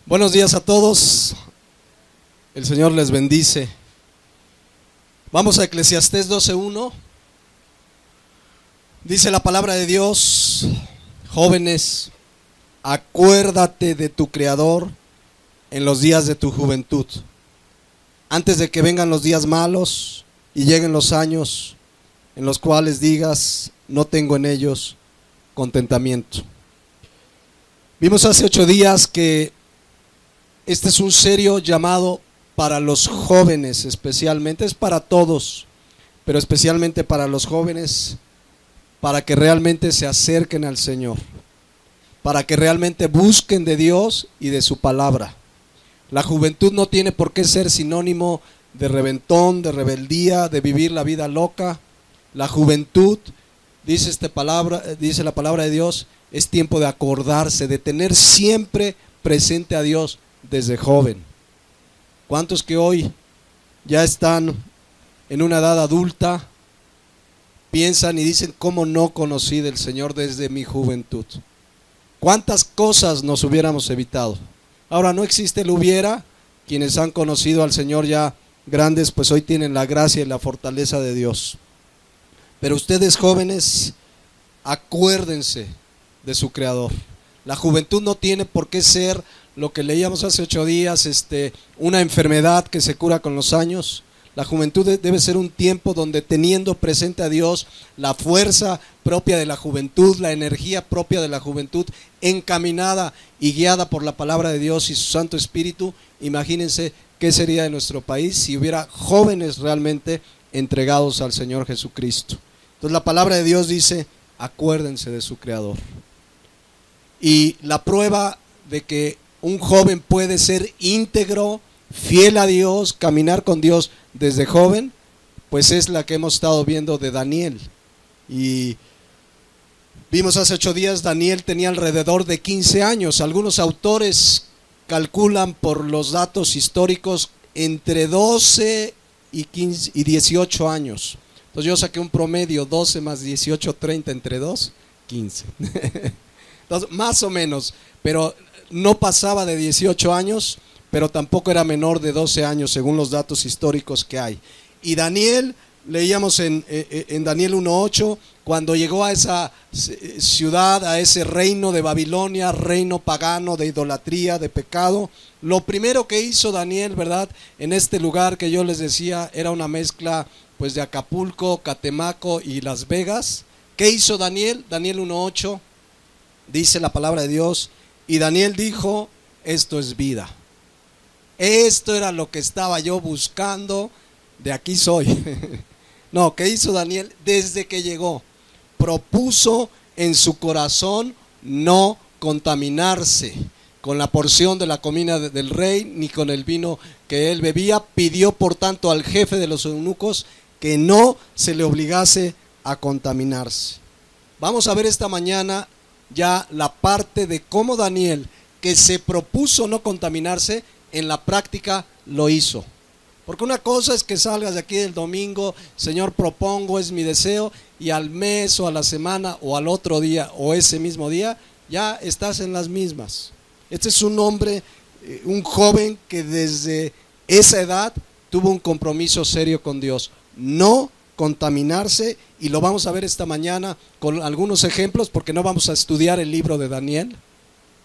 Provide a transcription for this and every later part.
Buenos días a todos, el Señor les bendice. Vamos a Eclesiastés 12:1. Dice la palabra de Dios: jóvenes, acuérdate de tu Creador en los días de tu juventud, antes de que vengan los días malos y lleguen los años en los cuales digas, no tengo en ellos contentamiento. Vimos hace 8 días que este es un serio llamado para los jóvenes, especialmente, es para todos, pero especialmente para los jóvenes, para que realmente se acerquen al Señor, para que realmente busquen de Dios y de su palabra. La juventud no tiene por qué ser sinónimo de reventón, de rebeldía, de vivir la vida loca. La juventud, dice la palabra de Dios, es tiempo de acordarse, de tener siempre presente a Dios desde joven. ¿Cuántos que hoy ya están en una edad adulta piensan y dicen, cómo no conocí del Señor desde mi juventud? ¿Cuántas cosas nos hubiéramos evitado? Ahora, no existe el hubiera. Quienes han conocido al Señor ya grandes, pues hoy tienen la gracia y la fortaleza de Dios. Pero ustedes jóvenes, acuérdense de su Creador. La juventud no tiene por qué ser lo que leíamos hace 8 días, una enfermedad que se cura con los años. La juventud debe ser un tiempo donde, teniendo presente a Dios, la fuerza propia de la juventud, la energía propia de la juventud, encaminada y guiada por la palabra de Dios y su Santo Espíritu, imagínense qué sería de nuestro país si hubiera jóvenes realmente entregados al Señor Jesucristo. Entonces la palabra de Dios dice, acuérdense de su Creador. Y la prueba de que un joven puede ser íntegro, fiel a Dios, caminar con Dios desde joven, pues es la que hemos estado viendo de Daniel. Y vimos hace 8 días, Daniel tenía alrededor de 15 años. Algunos autores calculan por los datos históricos entre 12 y 18 años. Entonces yo saqué un promedio, 12 más 18, 30, entre 2, 15. Entonces, más o menos, pero no pasaba de 18 años, pero tampoco era menor de 12 años según los datos históricos que hay. Y Daniel, leíamos en Daniel 1:8, cuando llegó a esa ciudad, a ese reino de Babilonia, reino pagano de idolatría, de pecado, lo primero que hizo Daniel, ¿verdad? En este lugar que yo les decía, era una mezcla pues de Acapulco, Catemaco y Las Vegas. ¿Qué hizo Daniel? Daniel 1:8, dice la palabra de Dios, y Daniel dijo, esto es vida. Esto era lo que estaba yo buscando, de aquí soy. No, ¿qué hizo Daniel? Desde que llegó, propuso en su corazón no contaminarse con la porción de la comida del rey, ni con el vino que él bebía. Pidió por tanto al jefe de los eunucos que no se le obligase a contaminarse. Vamos a ver esta mañana ya la parte de cómo Daniel, que se propuso no contaminarse, en la práctica lo hizo. Porque una cosa es que salgas de aquí del domingo, Señor, propongo, es mi deseo, y al mes o a la semana o al otro día o ese mismo día ya estás en las mismas. Este es un hombre, un joven que desde esa edad tuvo un compromiso serio con Dios, no contaminarse, y lo vamos a ver esta mañana con algunos ejemplos, porque no vamos a estudiar el libro de Daniel.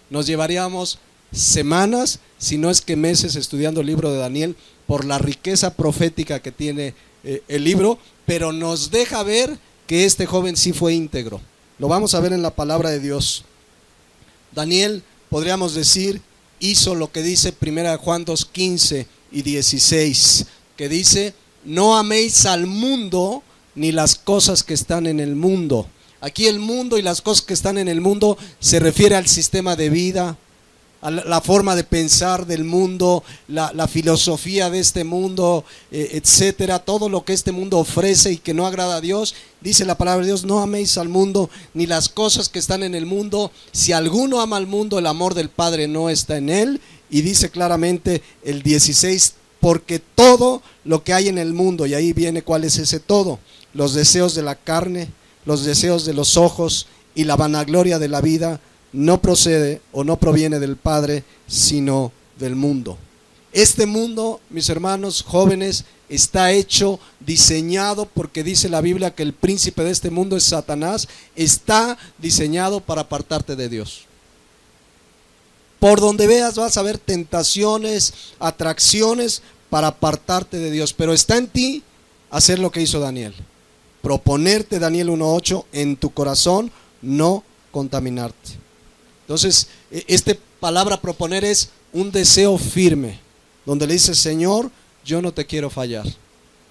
Nos llevaríamos semanas, si no es que meses, estudiando el libro de Daniel por la riqueza profética que tiene el libro, pero nos deja ver que este joven sí fue íntegro. Lo vamos a ver en la palabra de Dios. Daniel, podríamos decir, hizo lo que dice 1 Juan 2:15 y 16, que dice, no améis al mundo ni las cosas que están en el mundo. Aquí el mundo y las cosas que están en el mundo se refiere al sistema de vida, a la forma de pensar del mundo, la filosofía de este mundo, etcétera, todo lo que este mundo ofrece y que no agrada a Dios. Dice la palabra de Dios, no améis al mundo ni las cosas que están en el mundo. Si alguno ama al mundo, el amor del Padre no está en él. Y dice claramente el 16, porque todo lo que hay en el mundo, y ahí viene cuál es ese todo: los deseos de la carne, los deseos de los ojos y la vanagloria de la vida, no procede o no proviene del Padre, sino del mundo. Este mundo, mis hermanos jóvenes, está hecho, diseñado, porque dice la Biblia que el príncipe de este mundo es Satanás, está diseñado para apartarte de Dios. Por donde veas vas a ver tentaciones, atracciones para apartarte de Dios, pero está en ti hacer lo que hizo Daniel, proponerte, Daniel 1:8, en tu corazón no contaminarte. Entonces, esta palabra proponer es un deseo firme, donde le dices: Señor, yo no te quiero fallar.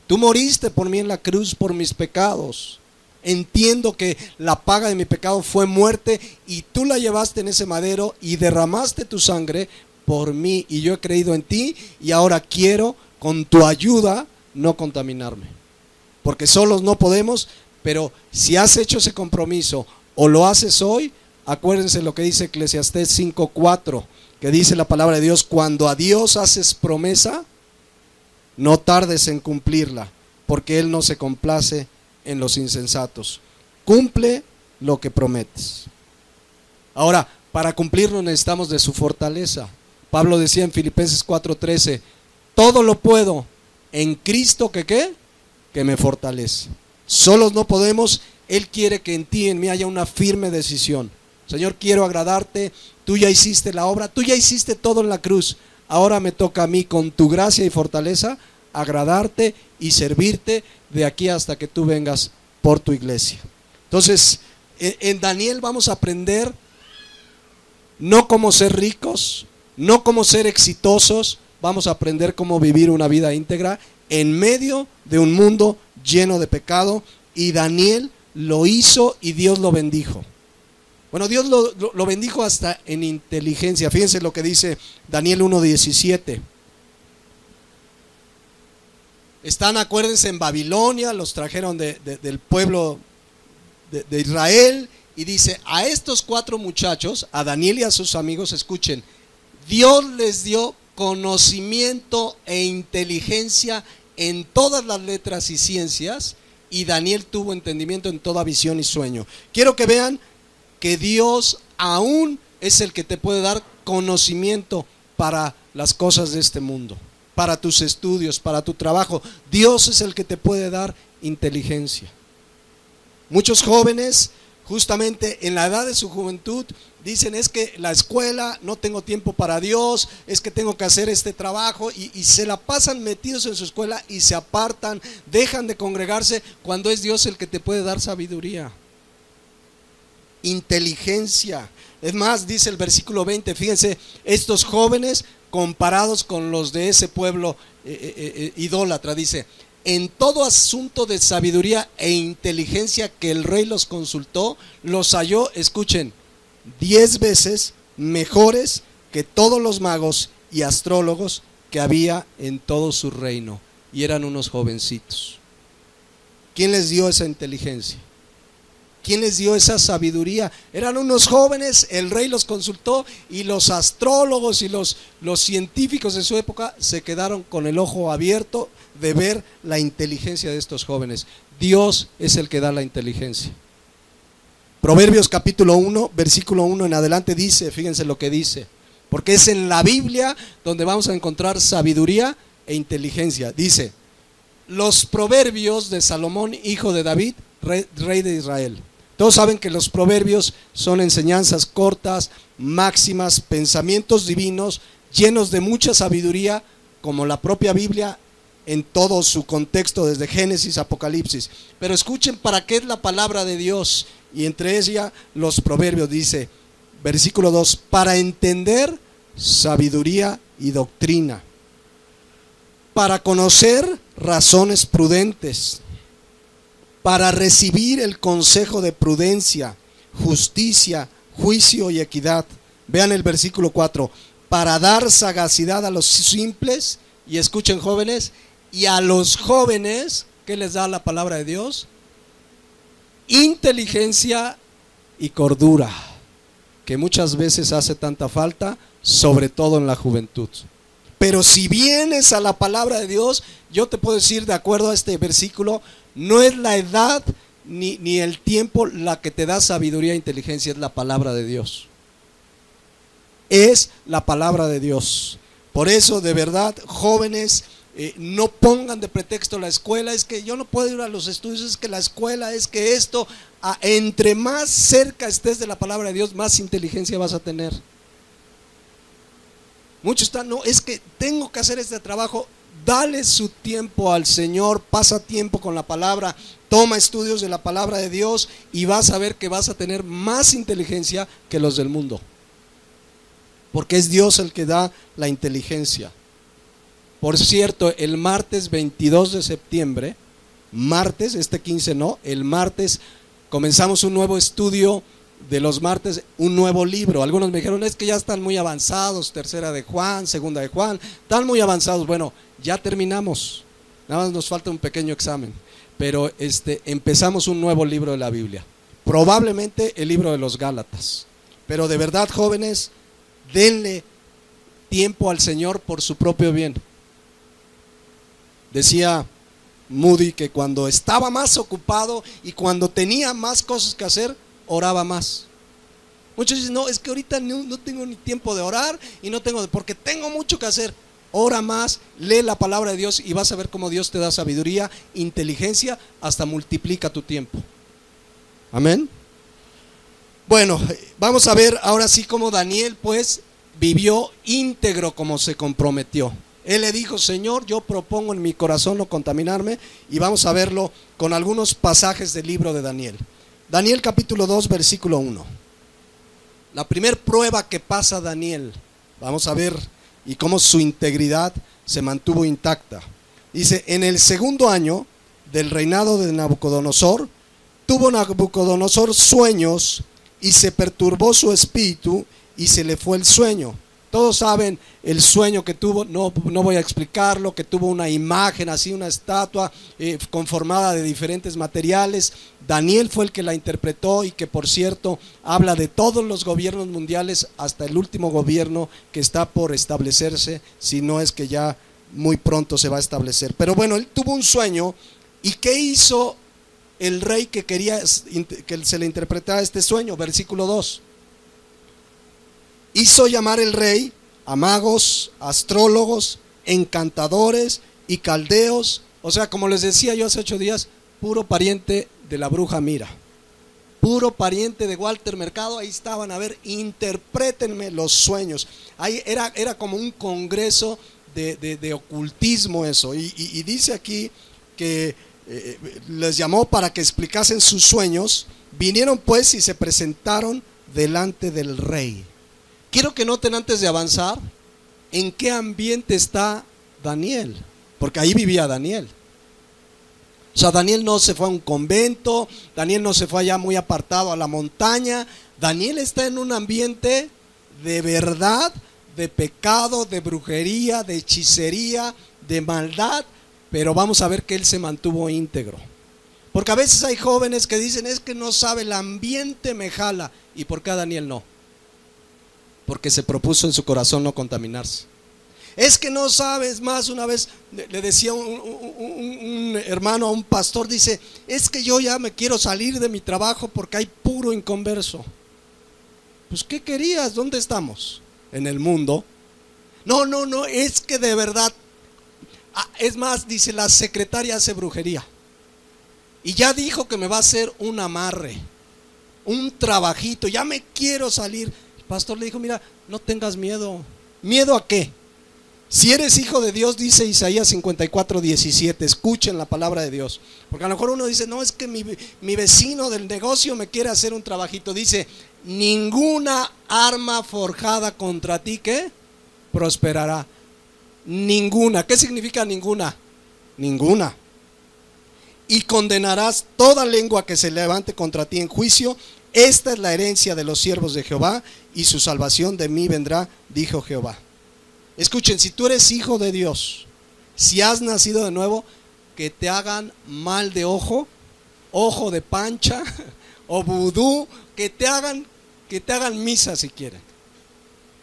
Tú moriste por mí en la cruz por mis pecados. Entiendo que la paga de mi pecado fue muerte y tú la llevaste en ese madero y derramaste tu sangre por mí, y yo he creído en ti y ahora quiero, con tu ayuda, no contaminarme. Porque solos no podemos, pero si has hecho ese compromiso o lo haces hoy, acuérdense lo que dice Eclesiastés 5:4, que dice la palabra de Dios: cuando a Dios haces promesa, no tardes en cumplirla, porque Él no se complace en los insensatos. Cumple lo que prometes. Ahora, para cumplirlo necesitamos de su fortaleza. Pablo decía en Filipenses 4:13: todo lo puedo en Cristo que ¿qué? Que me fortalece. Solos no podemos. Él quiere que en ti y en mí haya una firme decisión. Señor, quiero agradarte. Tú ya hiciste la obra, tú ya hiciste todo en la cruz. Ahora me toca a mí, con tu gracia y fortaleza, agradarte y servirte de aquí hasta que tú vengas por tu iglesia. Entonces, en Daniel vamos a aprender no cómo ser ricos, no cómo ser exitosos. Vamos a aprender cómo vivir una vida íntegra en medio de un mundo lleno de pecado. Y Daniel lo hizo y Dios lo bendijo. Bueno, Dios lo bendijo hasta en inteligencia. Fíjense lo que dice Daniel 1:17. Están, acuérdense, en Babilonia, los trajeron del pueblo de Israel, y dice: a estos 4 muchachos, a Daniel y a sus amigos, escuchen, Dios les dio conocimiento e inteligencia en todas las letras y ciencias, y Daniel tuvo entendimiento en toda visión y sueño. Quiero que vean que Dios aún es el que te puede dar conocimiento para las cosas de este mundo, para tus estudios, para tu trabajo. Dios es el que te puede dar inteligencia. Muchos jóvenes, justamente en la edad de su juventud, dicen: es que la escuela, no tengo tiempo para Dios, es que tengo que hacer este trabajo, y se la pasan metidos en su escuela y se apartan, dejan de congregarse, cuando es Dios el que te puede dar sabiduría, inteligencia. Es más, dice el versículo 20, fíjense, estos jóvenes comparados con los de ese pueblo idólatra, dice: en todo asunto de sabiduría e inteligencia que el rey los consultó, los halló, escuchen, 10 veces mejores que todos los magos y astrólogos que había en todo su reino. Y eran unos jovencitos. ¿Quién les dio esa inteligencia? ¿Quién les dio esa sabiduría? Eran unos jóvenes, el rey los consultó, y los astrólogos y los científicos de su época se quedaron con el ojo abierto de ver la inteligencia de estos jóvenes. Dios es el que da la inteligencia. Proverbios capítulo 1, versículo 1 en adelante dice, fíjense lo que dice, porque es en la Biblia donde vamos a encontrar sabiduría e inteligencia. Dice: los proverbios de Salomón, hijo de David, rey de Israel. Todos saben que los proverbios son enseñanzas cortas, máximas, pensamientos divinos, llenos de mucha sabiduría, como la propia Biblia en todo su contexto, desde Génesis a Apocalipsis. Pero escuchen para qué es la palabra de Dios, y entre ella los proverbios. Dice, versículo 2, para entender sabiduría y doctrina, para conocer razones prudentes, para recibir el consejo de prudencia, justicia, juicio y equidad. Vean el versículo 4, para dar sagacidad a los simples, y escuchen jóvenes, y a los jóvenes, ¿qué les da la palabra de Dios? Inteligencia y cordura, que muchas veces hace tanta falta, sobre todo en la juventud. Pero si vienes a la palabra de Dios, yo te puedo decir, de acuerdo a este versículo, no es la edad ni el tiempo la que te da sabiduría e inteligencia, es la palabra de Dios. es la palabra de Dios. Por eso, de verdad, jóvenes, no pongan de pretexto la escuela, es que yo no puedo ir a los estudios, es que la escuela, es que esto. Entre más cerca estés de la palabra de Dios, más inteligencia vas a tener. Muchos están, no, es que tengo que hacer este trabajo. Dale su tiempo al Señor, pasa tiempo con la palabra, toma estudios de la palabra de Dios y vas a ver que vas a tener más inteligencia que los del mundo. Porque es Dios el que da la inteligencia. Por cierto, el martes 22 de septiembre, este 15 no, el martes comenzamos un nuevo estudio de los martes, un nuevo libro. Algunos me dijeron, es que ya están muy avanzados, tercera de Juan, segunda de Juan, están muy avanzados. Bueno, ya terminamos, nada más nos falta un pequeño examen, pero empezamos un nuevo libro de la Biblia, probablemente el libro de los Gálatas. Pero de verdad, jóvenes, denle tiempo al Señor por su propio bien. Decía Moody que cuando estaba más ocupado y cuando tenía más cosas que hacer, oraba más. Muchos dicen, no, es que ahorita no tengo ni tiempo de orar y no tengo, porque tengo mucho que hacer. Ora más, lee la palabra de Dios y vas a ver cómo Dios te da sabiduría, inteligencia, hasta multiplica tu tiempo. Amén. Bueno, vamos a ver ahora sí cómo Daniel pues vivió íntegro como se comprometió. Él le dijo, Señor, yo propongo en mi corazón no contaminarme, y vamos a verlo con algunos pasajes del libro de Daniel. Daniel capítulo 2, versículo 1. La primer prueba que pasa Daniel, vamos a ver, y cómo su integridad se mantuvo intacta. Dice, en el segundo año del reinado de Nabucodonosor, tuvo Nabucodonosor sueños y se perturbó su espíritu y se le fue el sueño. Todos saben el sueño que tuvo, no voy a explicarlo, que tuvo una imagen así, una estatua conformada de diferentes materiales. Daniel fue el que la interpretó y que, por cierto, habla de todos los gobiernos mundiales hasta el último gobierno que está por establecerse, si no es que ya muy pronto se va a establecer. Pero bueno, él tuvo un sueño. ¿Y qué hizo el rey que quería que se le interpretara este sueño? Versículo 2. Hizo llamar el rey a magos, astrólogos, encantadores y caldeos. O sea, como les decía yo hace 8 días, puro pariente de la bruja Mira, puro pariente de Walter Mercado. Ahí estaban, a ver, interprétenme los sueños. Ahí era como un congreso de ocultismo eso. Y dice aquí que les llamó para que explicasen sus sueños. Vinieron pues y se presentaron delante del rey. Quiero que noten antes de avanzar en qué ambiente está Daniel, porque ahí vivía Daniel. O sea, Daniel no se fue a un convento, Daniel no se fue allá muy apartado a la montaña. Daniel está en un ambiente de verdad, de pecado, de brujería, de hechicería, de maldad, pero vamos a ver que él se mantuvo íntegro. Porque a veces hay jóvenes que dicen, es que no sabe, el ambiente me jala. ¿Y por qué a Daniel no? Porque se propuso en su corazón no contaminarse. Es que no sabes más. Una vez le decía un hermano a un pastor, dice, es que yo ya me quiero salir de mi trabajo porque hay puro inconverso. Pues ¿qué querías? ¿Dónde estamos? En el mundo. No, es que de verdad, es más, dice, la secretaria hace brujería y ya dijo que me va a hacer un amarre, un trabajito, ya me quiero salir. El pastor le dijo, mira, no tengas miedo. ¿Miedo a qué? Si eres hijo de Dios, dice Isaías 54:17, escuchen la palabra de Dios. Porque a lo mejor uno dice, no, es que mi vecino del negocio me quiere hacer un trabajito. Dice, ninguna arma forjada contra ti, ¿qué? Prosperará. Ninguna. ¿Qué significa ninguna? Ninguna. Y condenarás toda lengua que se levante contra ti en juicio. Esta es la herencia de los siervos de Jehová, y su salvación de mí vendrá, dijo Jehová. Escuchen, si tú eres hijo de Dios, si has nacido de nuevo, que te hagan mal de ojo, ojo de pancha o vudú, que te hagan misa si quieren.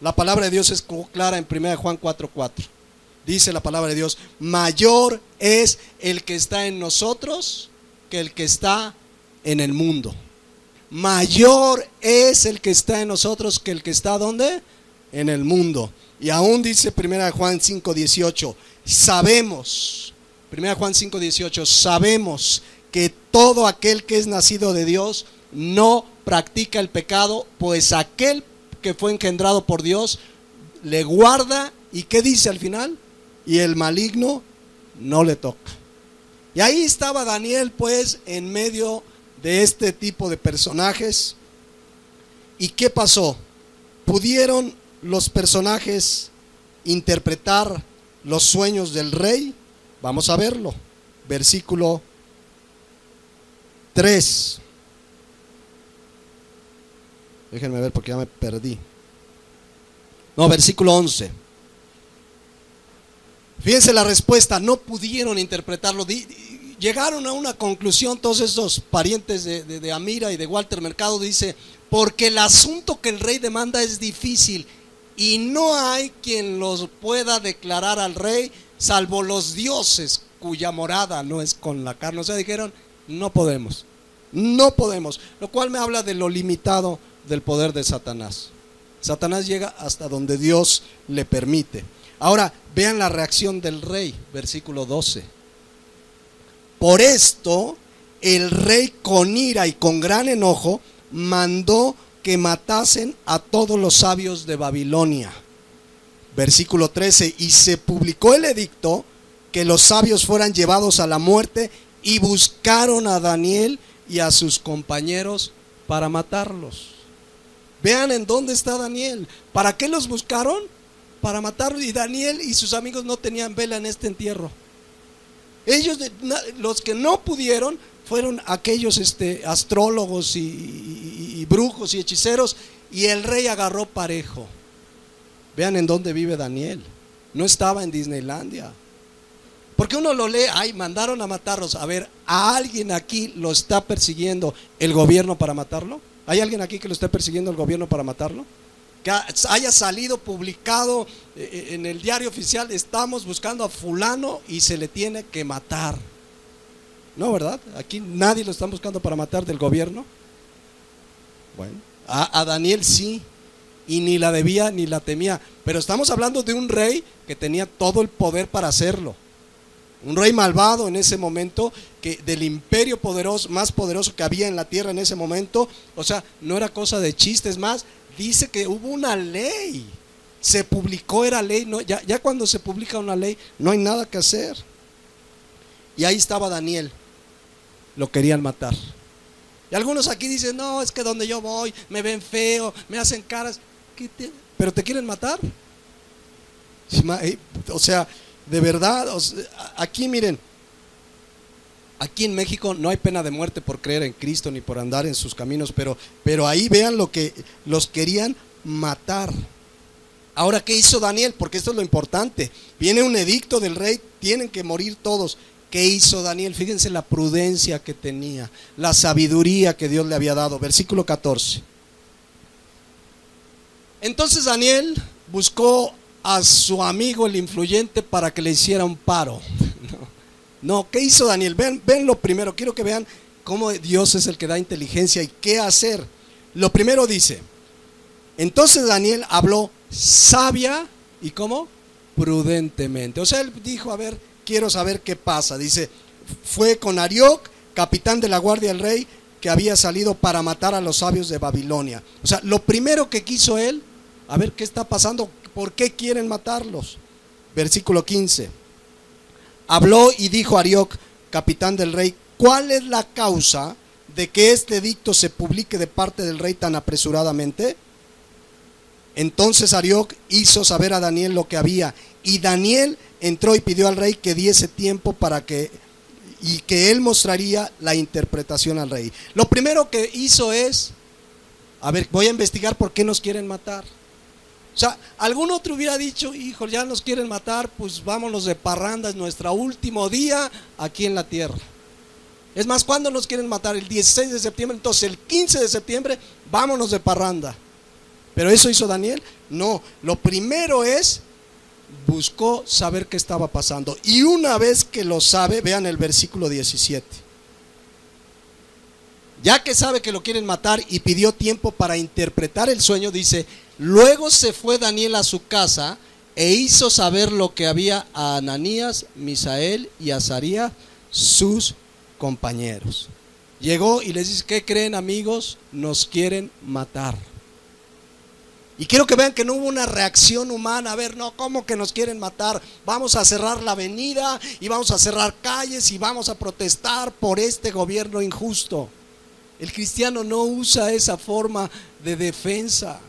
La palabra de Dios es clara en 1 Juan 4:4. Dice la palabra de Dios, mayor es el que está en nosotros que el que está en el mundo. Mayor es el que está en nosotros que el que está, ¿dónde? en el mundo. Y aún dice 1 Juan 5:18, sabemos, 1 Juan 5:18, sabemos que todo aquel que es nacido de Dios no practica el pecado, pues aquel que fue engendrado por Dios le guarda. ¿Y qué dice al final? Y el maligno no le toca. Y ahí estaba Daniel, pues, en medio de este tipo de personajes. ¿Y qué pasó? ¿Pudieron los personajes interpretar los sueños del rey? Vamos a verlo. Versículo 3. Déjenme ver porque ya me perdí. No, versículo 11. Fíjense la respuesta, no pudieron interpretarlo. Llegaron a una conclusión todos estos parientes de Amira y de Walter Mercado. Dice, porque el asunto que el rey demanda es difícil y no hay quien los pueda declarar al rey, salvo los dioses cuya morada no es con la carne. O sea, dijeron, no podemos, lo cual me habla de lo limitado del poder de Satanás. Satanás llega hasta donde Dios le permite. Ahora, vean la reacción del rey, versículo 12. Por esto, el rey con ira y con gran enojo mandó que matasen a todos los sabios de Babilonia. Versículo 13, y se publicó el edicto que los sabios fueran llevados a la muerte, y buscaron a Daniel y a sus compañeros para matarlos. Vean en dónde está Daniel. ¿Para qué los buscaron? Para matarlos. Y Daniel y sus amigos no tenían vela en este entierro. Ellos, los que no pudieron, fueron aquellos astrólogos y brujos y hechiceros. Y el rey agarró parejo. Vean en dónde vive Daniel. No estaba en Disneylandia. Porque uno lo lee, ay, mandaron a matarlos. A ver, ¿a alguien aquí lo está persiguiendo el gobierno para matarlo? ¿Hay alguien aquí que lo esté persiguiendo el gobierno para matarlo? Que haya salido publicado en el diario oficial, estamos buscando a fulano y se le tiene que matar. No, ¿verdad? Aquí nadie lo están buscando para matar del gobierno. Bueno, a Daniel sí, y ni la debía ni la temía. Pero estamos hablando de un rey que tenía todo el poder para hacerlo. Un rey malvado en ese momento, que del imperio poderoso, más poderoso que había en la tierra en ese momento. O sea, no era cosa de chistes. Más, dice que hubo una ley, se publicó, era ley. No, ya cuando se publica una ley no hay nada que hacer. Y ahí estaba Daniel, lo querían matar. Y algunos aquí dicen, no, es que donde yo voy me ven feo, me hacen caras. ¿Pero te quieren matar? O sea, de verdad, aquí miren, aquí en México no hay pena de muerte por creer en Cristo ni por andar en sus caminos, pero ahí vean lo que los querían matar. Ahora, ¿qué hizo Daniel? Porque esto es lo importante. Viene un edicto del rey, tienen que morir todos. ¿Qué hizo Daniel? Fíjense la prudencia que tenía, la sabiduría que Dios le había dado. Versículo 14. Entonces Daniel buscó a su amigo el influyente para que le hiciera un paro. No, ¿qué hizo Daniel? Ven lo primero, quiero que vean cómo Dios es el que da inteligencia y qué hacer. Lo primero dice, entonces Daniel habló sabia y ¿cómo? Prudentemente. O sea, él dijo, a ver, quiero saber qué pasa. Dice, fue con Arioc, capitán de la guardia del rey, que había salido para matar a los sabios de Babilonia. O sea, lo primero que quiso él, a ver qué está pasando, ¿por qué quieren matarlos? Versículo 15. Habló y dijo a Arioc, capitán del rey, ¿cuál es la causa de que este edicto se publique de parte del rey tan apresuradamente? Entonces Arioc hizo saber a Daniel lo que había, y Daniel entró y pidió al rey que diese tiempo para que él mostraría la interpretación al rey. Lo primero que hizo es, a ver, voy a investigar por qué nos quieren matar. O sea, algún otro hubiera dicho, hijo, ya nos quieren matar, pues vámonos de parranda, es nuestro último día aquí en la tierra. Es más, ¿cuándo nos quieren matar? El 16 de septiembre, entonces el 15 de septiembre, vámonos de parranda. ¿Pero eso hizo Daniel? No, lo primero es, buscó saber qué estaba pasando. Y una vez que lo sabe, vean el versículo 17. Ya que sabe que lo quieren matar y pidió tiempo para interpretar el sueño, dice, Luego se fue Daniel a su casa e hizo saber lo que había a Ananías, Misael y Azarías, sus compañeros. Llegó y les dice: ¿qué creen, amigos? Nos quieren matar. Y quiero que vean que no hubo una reacción humana. A ver, no, ¿cómo que nos quieren matar? Vamos a cerrar la avenida y vamos a cerrar calles y vamos a protestar por este gobierno injusto. El cristiano no usa esa forma de defensa.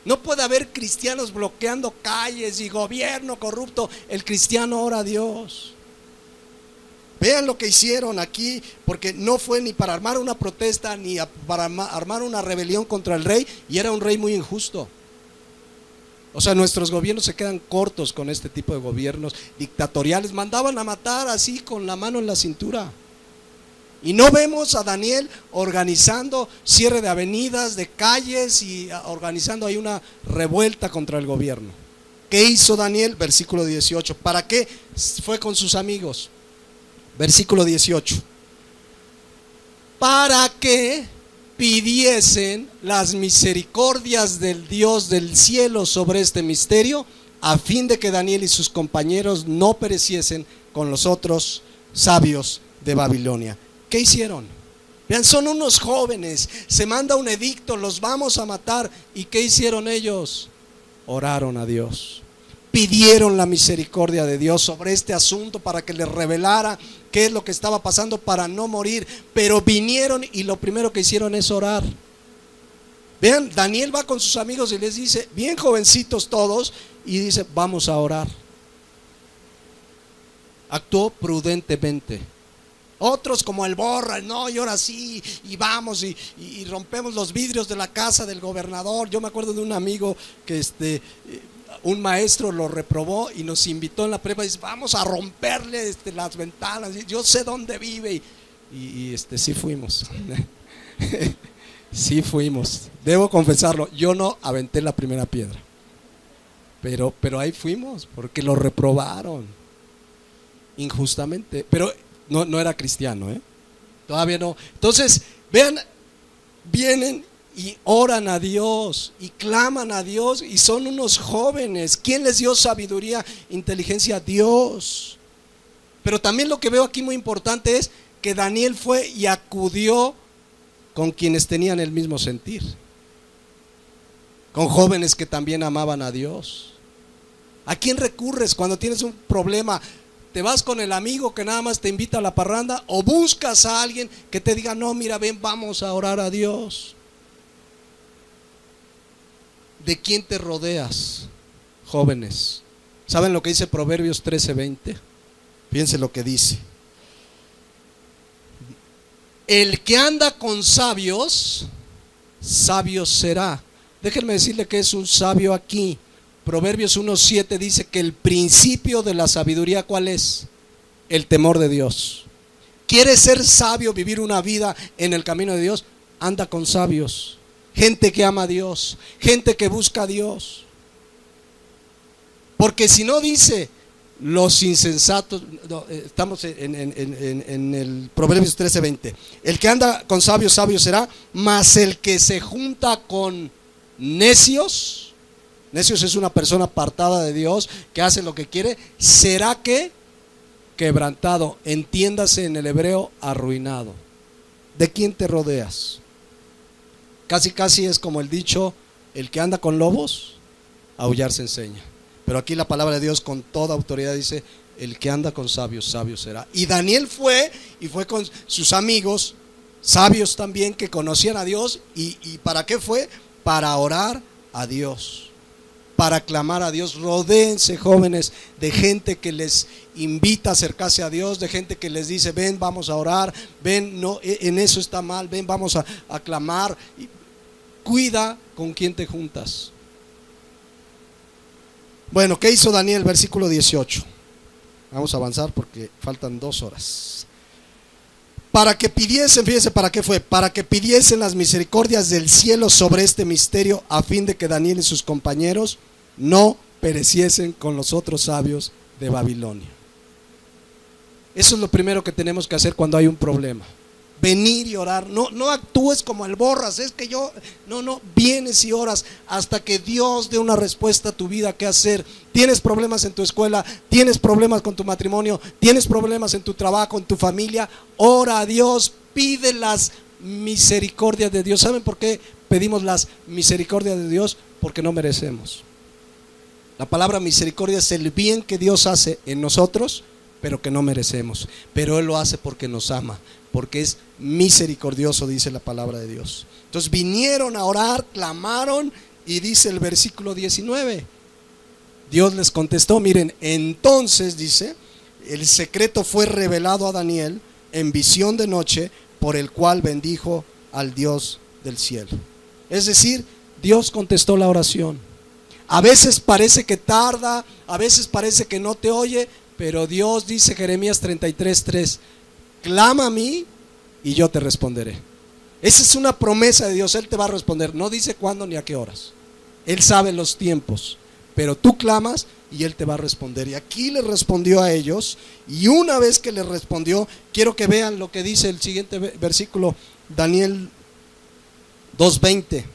No puede haber cristianos bloqueando calles y gobierno corrupto. El cristiano ora a Dios. Vean lo que hicieron aquí, porque no fue ni para armar una protesta ni para armar una rebelión contra el rey, y era un rey muy injusto. O sea, nuestros gobiernos se quedan cortos con este tipo de gobiernos dictatoriales. Mandaban a matar así con la mano en la cintura. Y no vemos a Daniel organizando cierre de avenidas, de calles y organizando ahí una revuelta contra el gobierno. ¿Qué hizo Daniel? Versículo 18. ¿Para qué fue con sus amigos? Versículo 18. Para que pidiesen las misericordias del Dios del cielo sobre este misterio, a fin de que Daniel y sus compañeros no pereciesen con los otros sabios de Babilonia. ¿Qué hicieron? Vean, son unos jóvenes, se manda un edicto, los vamos a matar. ¿Y qué hicieron ellos? Oraron a Dios, pidieron la misericordia de Dios sobre este asunto para que les revelara qué es lo que estaba pasando para no morir. Pero vinieron y lo primero que hicieron es orar. Vean, Daniel va con sus amigos y les dice, bien jovencitos todos, y dice: vamos a orar. Actuó prudentemente. Otros, como el Borra, no, y ahora sí, y vamos y rompemos los vidrios de la casa del gobernador. Yo me acuerdo de un amigo que un maestro lo reprobó y nos invitó en la prepa y dice: vamos a romperle las ventanas, yo sé dónde vive. Y sí fuimos. Sí fuimos. Debo confesarlo, yo no aventé la primera piedra, pero ahí fuimos porque lo reprobaron injustamente. Pero no era cristiano, todavía no. Entonces, vean, vienen y oran a Dios y claman a Dios, y son unos jóvenes. ¿Quién les dio sabiduría, inteligencia? Dios. Pero también lo que veo aquí muy importante es que Daniel fue y acudió con quienes tenían el mismo sentir, con jóvenes que también amaban a Dios. ¿A quién recurres cuando tienes un problema? ¿Te vas con el amigo que nada más te invita a la parranda, o buscas a alguien que te diga: no, mira, ven, vamos a orar a Dios? ¿De quién te rodeas, jóvenes? ¿Saben lo que dice Proverbios 13:20? Fíjense lo que dice: el que anda con sabios, sabio será. Déjenme decirle que es un sabio aquí. Proverbios 1:7 dice que el principio de la sabiduría, ¿cuál es? El temor de Dios. ¿Quieres ser sabio, vivir una vida en el camino de Dios? Anda con sabios, gente que ama a Dios, gente que busca a Dios. Porque si no, dice los insensatos, estamos en el Proverbios 13:20, el que anda con sabios, sabio será, mas el que se junta con necios, necios es una persona apartada de Dios, que hace lo que quiere, será que quebrantado, entiéndase en el hebreo, arruinado. ¿De quién te rodeas? Casi es como el dicho: el que anda con lobos, aullar se enseña. Pero aquí la palabra de Dios con toda autoridad dice: el que anda con sabios, sabio será. Y Daniel fue con sus amigos, sabios también, que conocían a Dios. ¿Y para qué fue? Para orar a Dios, para clamar a Dios. Rodéense, jóvenes, de gente que les invita a acercarse a Dios, de gente que les dice: ven, vamos a orar, ven, no, en eso está mal, ven, vamos a clamar. Cuida con quién te juntas. Bueno, ¿qué hizo Daniel? Versículo 18. Vamos a avanzar porque faltan 2 horas. Para que pidiesen, fíjense para qué fue: para que pidiesen las misericordias del cielo sobre este misterio, a fin de que Daniel y sus compañeros no pereciesen con los otros sabios de Babilonia. Eso es lo primero que tenemos que hacer cuando hay un problema. venir y orar. No actúes como el borras, es que yo, no, vienes y oras hasta que Dios dé una respuesta a tu vida. ¿Qué hacer? Tienes problemas en tu escuela, tienes problemas con tu matrimonio, tienes problemas en tu trabajo, en tu familia. Ora a Dios, pide las misericordias de Dios. ¿Saben por qué pedimos las misericordias de Dios? Porque no merecemos. La palabra misericordia es el bien que Dios hace en nosotros, pero que no merecemos. Pero Él lo hace porque nos ama, porque es misericordioso, dice la palabra de Dios. Entonces vinieron a orar, clamaron, y dice el versículo 19, Dios les contestó. Miren, entonces dice, el secreto fue revelado a Daniel en visión de noche, por el cual bendijo al Dios del cielo. Es decir, Dios contestó la oración. A veces parece que tarda, a veces parece que no te oye, pero Dios, dice Jeremías 33:3, clama a mí y yo te responderé. Esa es una promesa de Dios. Él te va a responder. No dice cuándo ni a qué horas. Él sabe los tiempos, pero tú clamas y Él te va a responder. Y aquí le respondió a ellos, y una vez que le respondió, quiero que vean lo que dice el siguiente versículo, Daniel 2:20.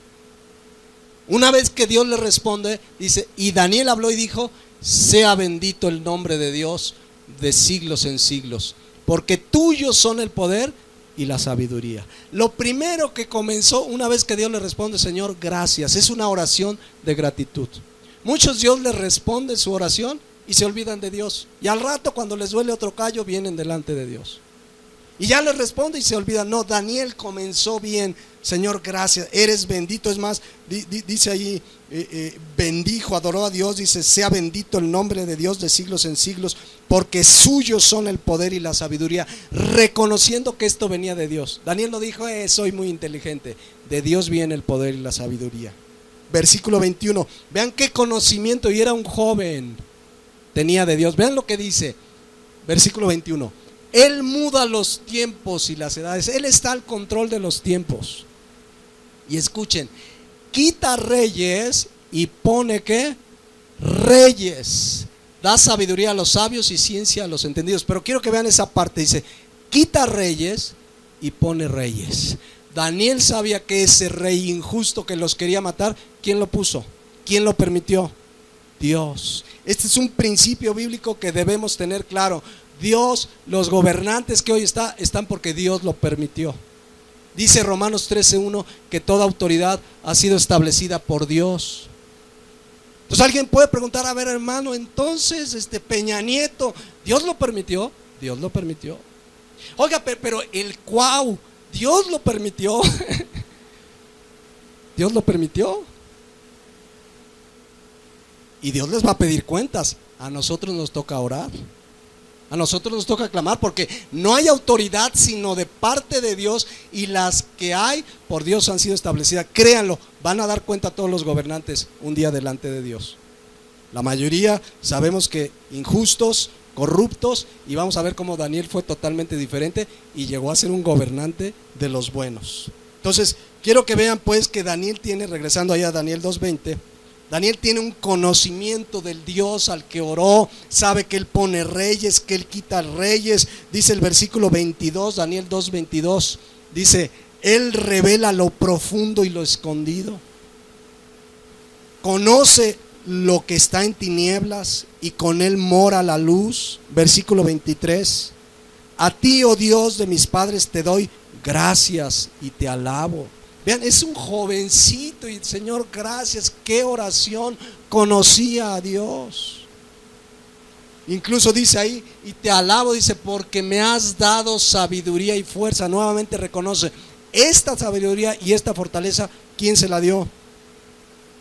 Una vez que Dios le responde, dice, y Daniel habló y dijo, sea bendito el nombre de Dios de siglos en siglos, porque tuyos son el poder y la sabiduría. Lo primero que comenzó, una vez que Dios le responde, Señor, gracias, es una oración de gratitud. Muchos Dios les responde su oración y se olvidan de Dios, y al rato cuando les duele otro callo vienen delante de Dios y ya les responde y se olvidan. No, Daniel comenzó bien. Señor, gracias, eres bendito. Es más, dice ahí, bendijo, adoró a Dios. Dice, sea bendito el nombre de Dios de siglos en siglos, porque suyos son el poder y la sabiduría, reconociendo que esto venía de Dios. Daniel no dijo, soy muy inteligente. De Dios viene el poder y la sabiduría. Versículo 21, vean qué conocimiento, y era un joven, tenía de Dios. Vean lo que dice, versículo 21, Él muda los tiempos y las edades. Él está al control de los tiempos. Y escuchen, quita reyes y pone ¿qué? Reyes. Da sabiduría a los sabios y ciencia a los entendidos. Pero quiero que vean esa parte. Dice, quita reyes y pone reyes. Daniel sabía que ese rey injusto que los quería matar, ¿quién lo puso? ¿Quién lo permitió? Dios. Este es un principio bíblico que debemos tener claro. Dios, los gobernantes que hoy están porque Dios lo permitió. Dice Romanos 13:1 que toda autoridad ha sido establecida por Dios. Entonces alguien puede preguntar, a ver, hermano, entonces Peña Nieto, ¿Dios lo permitió? Dios lo permitió. Oiga, pero el Cuau, Dios lo permitió. Dios lo permitió. Y Dios les va a pedir cuentas. A nosotros nos toca orar. A nosotros nos toca clamar, porque no hay autoridad sino de parte de Dios, y las que hay por Dios han sido establecidas. Créanlo, van a dar cuenta todos los gobernantes un día delante de Dios. La mayoría sabemos que injustos, corruptos, y vamos a ver cómo Daniel fue totalmente diferente y llegó a ser un gobernante de los buenos. Entonces, quiero que vean pues que Daniel tiene, regresando allá a Daniel 2:20, Daniel tiene un conocimiento del Dios al que oró, sabe que Él pone reyes, que Él quita reyes. Dice el versículo 22, Daniel 2:22, dice, Él revela lo profundo y lo escondido. Conoce lo que está en tinieblas y con Él mora la luz. Versículo 23, a ti, oh Dios de mis padres, te doy gracias y te alabo. Vean, es un jovencito y Señor, gracias, qué oración, conocía a Dios. Incluso dice ahí, y te alabo, dice, porque me has dado sabiduría y fuerza. Nuevamente reconoce, esta sabiduría y esta fortaleza, ¿quién se la dio?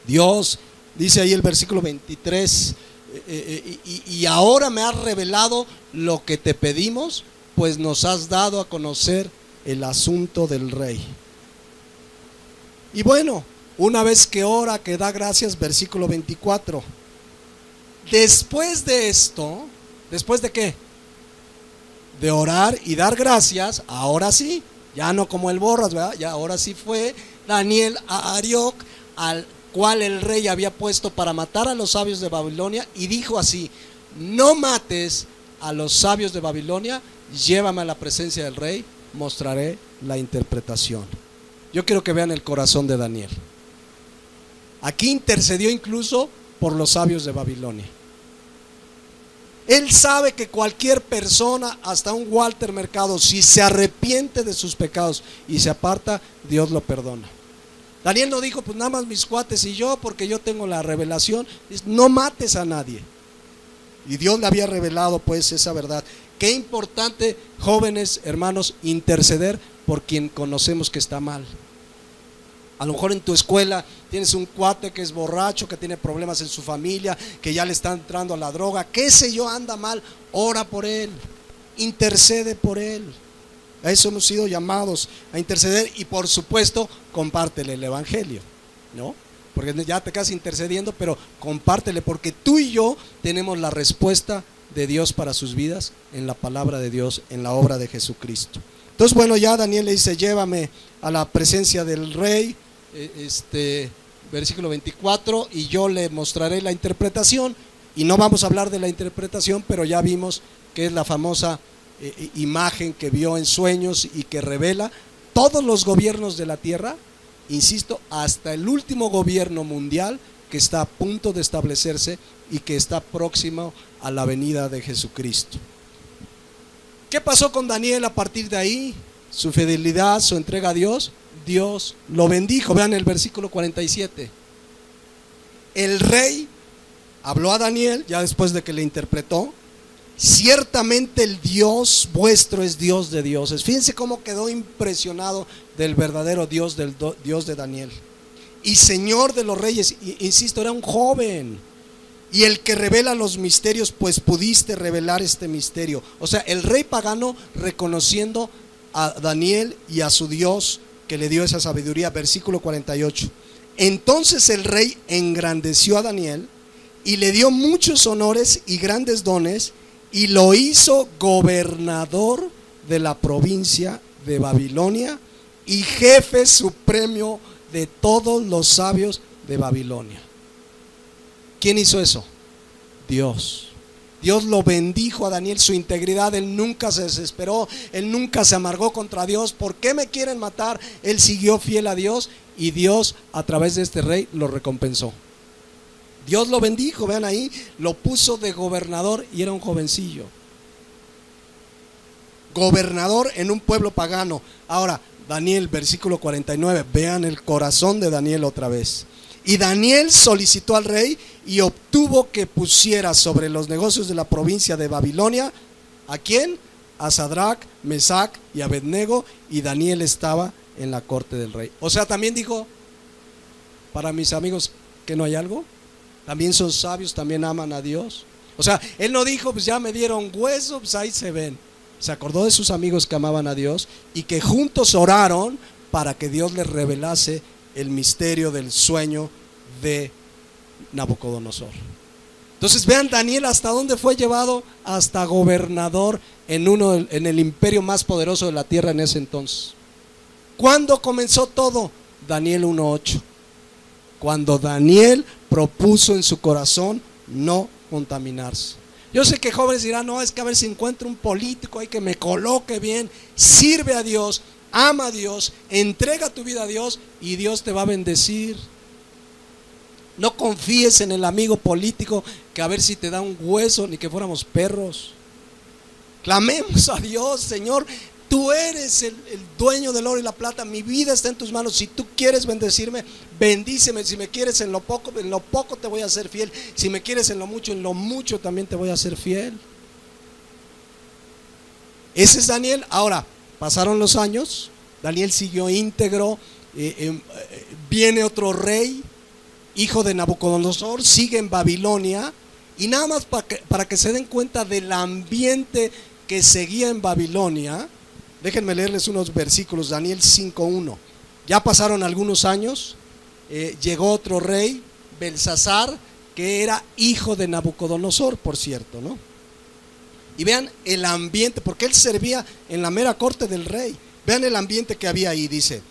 Dios. Dice ahí el versículo 23, y ahora me has revelado lo que te pedimos, pues nos has dado a conocer el asunto del rey. Y bueno, una vez que ora, que da gracias, versículo 24. Después de esto, ¿después de qué? De orar y dar gracias, ahora sí, ya no como el borras, ¿verdad? Ya ahora sí fue Daniel a Arioc, al cual el rey había puesto para matar a los sabios de Babilonia, y dijo así, no mates a los sabios de Babilonia, llévame a la presencia del rey, mostraré la interpretación. Yo quiero que vean el corazón de Daniel. Aquí intercedió incluso por los sabios de Babilonia. Él sabe que cualquier persona, hasta un Walter Mercado, si se arrepiente de sus pecados y se aparta, Dios lo perdona. Daniel no dijo, pues nada más mis cuates y yo, porque yo tengo la revelación. No mates a nadie. Y Dios le había revelado pues esa verdad. Qué importante, jóvenes, hermanos, interceder por quien conocemos que está mal. A lo mejor en tu escuela tienes un cuate que es borracho, que tiene problemas en su familia, que ya le está entrando a la droga, qué sé yo, anda mal. Ora por él, intercede por él. A eso hemos sido llamados, a interceder. Y por supuesto, compártele el evangelio, ¿no? Porque ya te quedas intercediendo, pero compártele, porque tú y yo tenemos la respuesta de Dios para sus vidas en la palabra de Dios, en la obra de Jesucristo. Entonces, bueno, ya Daniel le dice, llévame a la presencia del rey, versículo 24, y yo le mostraré la interpretación. Y no vamos a hablar de la interpretación, pero ya vimos que es la famosa imagen que vio en sueños y que revela todos los gobiernos de la tierra, insisto, hasta el último gobierno mundial que está a punto de establecerse y que está próximo a la venida de Jesucristo. ¿Qué pasó con Daniel a partir de ahí? Su fidelidad, su entrega a Dios, Dios lo bendijo. Vean el versículo 47. El rey habló a Daniel ya después de que le interpretó. Ciertamente el Dios vuestro es Dios de dioses. Fíjense cómo quedó impresionado del verdadero Dios, del Dios de Daniel. Y Señor de los reyes, insisto, era un joven. Y el que revela los misterios, pues pudiste revelar este misterio. O sea, el rey pagano reconociendo a Daniel y a su Dios que le dio esa sabiduría. Versículo 48. Entonces el rey engrandeció a Daniel y le dio muchos honores y grandes dones, y lo hizo gobernador de la provincia de Babilonia y jefe supremo de todos los sabios de Babilonia. ¿Quién hizo eso? Dios. Dios lo bendijo a Daniel, su integridad. Él nunca se desesperó, él nunca se amargó contra Dios. ¿Por qué me quieren matar? Él siguió fiel a Dios, y Dios a través de este rey lo recompensó. Dios lo bendijo, vean ahí, lo puso de gobernador, y era un jovencillo. Gobernador en un pueblo pagano. Ahora, Daniel, versículo 49, vean el corazón de Daniel otra vez. Y Daniel solicitó al rey y obtuvo que pusiera sobre los negocios de la provincia de Babilonia, ¿a quién? A Sadrac, Mesac y Abednego, y Daniel estaba en la corte del rey. O sea, también dijo, para mis amigos, ¿que no hay algo? También son sabios, también aman a Dios. O sea, él no dijo, pues ya me dieron hueso, pues ahí se ven. Se acordó de sus amigos que amaban a Dios y que juntos oraron para que Dios les revelase el misterio del sueño de Nabucodonosor. Entonces vean Daniel hasta dónde fue llevado, hasta gobernador en el imperio más poderoso de la tierra en ese entonces. ¿Cuándo comenzó todo? Daniel 1:8. Cuando Daniel propuso en su corazón no contaminarse. Yo sé que jóvenes dirán, no, es que a ver si encuentro un político ahí que me coloque bien. Sirve a Dios, ama a Dios, entrega tu vida a Dios y Dios te va a bendecir. No confíes en el amigo político que a ver si te da un hueso, ni que fuéramos perros. Clamemos a Dios, Señor, tú eres el dueño del oro y la plata, mi vida está en tus manos. Si tú quieres bendecirme, bendíceme. Si me quieres en lo poco te voy a ser fiel. Si me quieres en lo mucho también te voy a ser fiel. Ese es Daniel. Ahora, pasaron los años, Daniel siguió íntegro, viene otro rey, hijo de Nabucodonosor, sigue en Babilonia, y nada más para que se den cuenta del ambiente que seguía en Babilonia, déjenme leerles unos versículos. Daniel 5:1. Ya pasaron algunos años, llegó otro rey, Belsasar, que era hijo de Nabucodonosor, por cierto, ¿no? Y vean el ambiente, porque él servía en la mera corte del rey. Vean el ambiente que había ahí. Dice: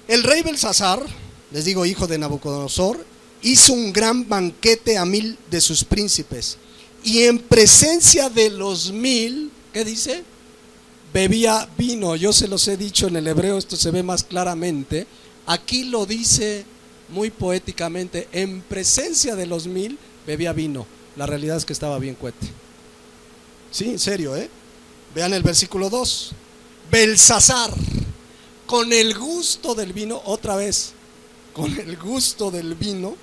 el rey Belsasar, les digo, hijo de Nabucodonosor, hizo un gran banquete a 1000 de sus príncipes, y en presencia de los 1000, ¿qué dice? bebía vino. Yo se los he dicho en el hebreo, esto se ve más claramente. Aquí lo dice muy poéticamente: en presencia de los 1000 bebía vino. La realidad es que estaba bien cuete. Sí, en serio, vean el versículo 2. Belsasar, con el gusto del vino, otra vez, con el gusto del vino,